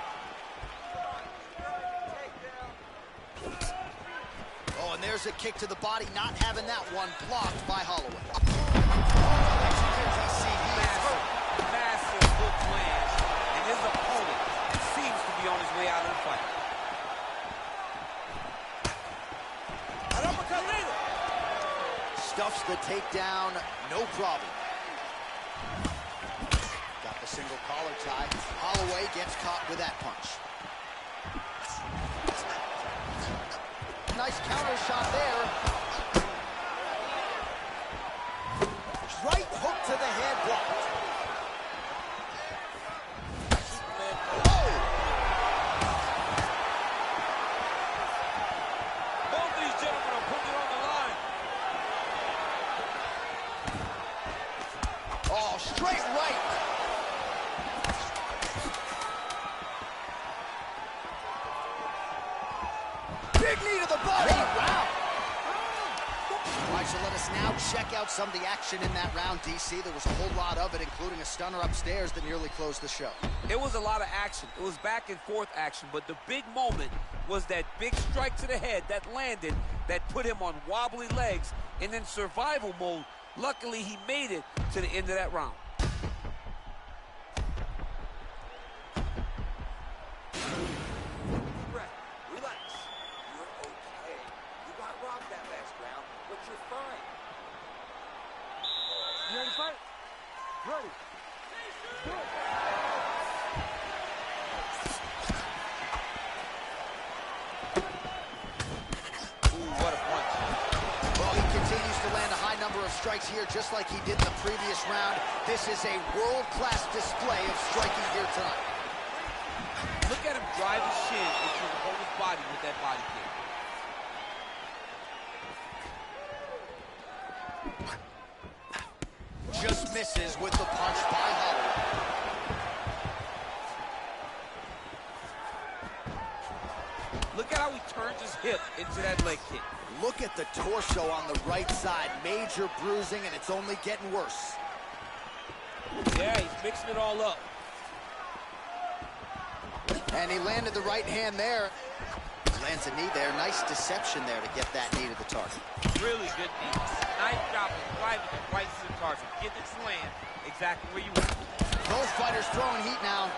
[SPEAKER 1] Oh, and there's a kick to the body, not having that one blocked by Holloway.
[SPEAKER 2] Massive hook lands, and his opponent seems to be on his way out of the fight.
[SPEAKER 1] Stuffs the takedown, no problem. Got the single collar tie. Holloway gets caught with that punch. Nice counter shot there. Right hook to the head, blocked. check out some of the action in that round, DC. There was a whole lot of it, including a stunner upstairs that nearly closed the show.
[SPEAKER 2] It was a lot of action. It was back and forth action, but the big moment was that big strike to the head that landed, that put him on wobbly legs, and in survival mode, luckily he made it to the end of that round.
[SPEAKER 14] Relax. You're okay. You got rocked that last round, but you're fine.
[SPEAKER 13] You ready to fight? Ready. Good.
[SPEAKER 2] What a punch.
[SPEAKER 1] Well, he continues to land a high number of strikes here, just like he did in the previous round. This is a world-class display of striking here tonight.
[SPEAKER 2] Look at him drive his shin into the opponent's body with that body kick.
[SPEAKER 1] Just misses with the punch by Holloway.
[SPEAKER 2] Look at how he turns his hip into that leg kick.
[SPEAKER 1] Look at the torso on the right side. Major bruising, and it's only getting worse.
[SPEAKER 8] Yeah, he's mixing it all up.
[SPEAKER 1] And he landed the right hand there. Lands a knee there. Nice deception there to get that knee to the target.
[SPEAKER 2] Really good knee. Nice job of driving it right to the target. Get it to land exactly where you want.
[SPEAKER 1] Both fighters throwing heat now.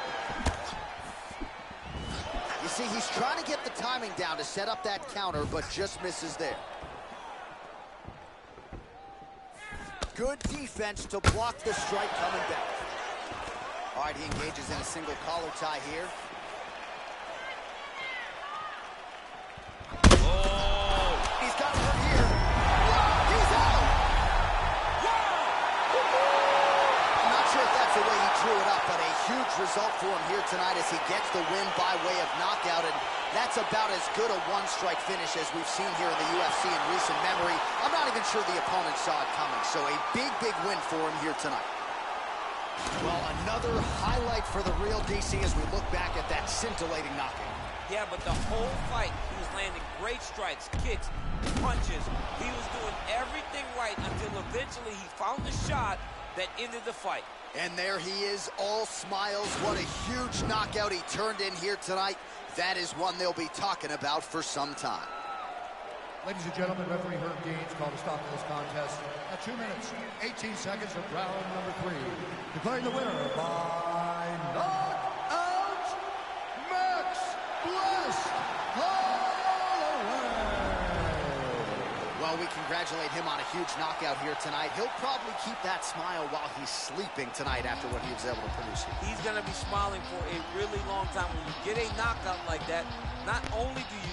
[SPEAKER 1] You see, he's trying to get the timing down to set up that counter, but just misses there. Good defense to block the strike coming back. All right, he engages in a single collar tie here.
[SPEAKER 2] Oh!
[SPEAKER 1] He's got hurt here. He's out! I'm not sure if that's the way he drew it up, but a huge result for him here tonight as he gets the win by way of knockout, and that's about as good a one-strike finish as we've seen here in the UFC in recent memory. I'm not even sure the opponent saw it coming, so a big, big win for him here tonight. Well, another highlight for the real DC as we look back at that scintillating knockout.
[SPEAKER 2] Yeah, but the whole fight, he was landing great strikes, kicks, punches. He was doing everything right until eventually he found the shot that ended the fight.
[SPEAKER 1] And there he is, all smiles. What a huge knockout he turned in here tonight. That is one they'll be talking about for some time.
[SPEAKER 3] Ladies and gentlemen, referee Herb Deans called a stop to this contest at 2 minutes, 18 seconds of round number 3. Declaring the winner by knockout, Max Bless Holloway.
[SPEAKER 1] Well, we congratulate him on a huge knockout here tonight. He'll probably keep that smile while he's sleeping tonight after what he was able to produce here.
[SPEAKER 2] He's going to be smiling for a really long time. When you get a knockout like that, not only do you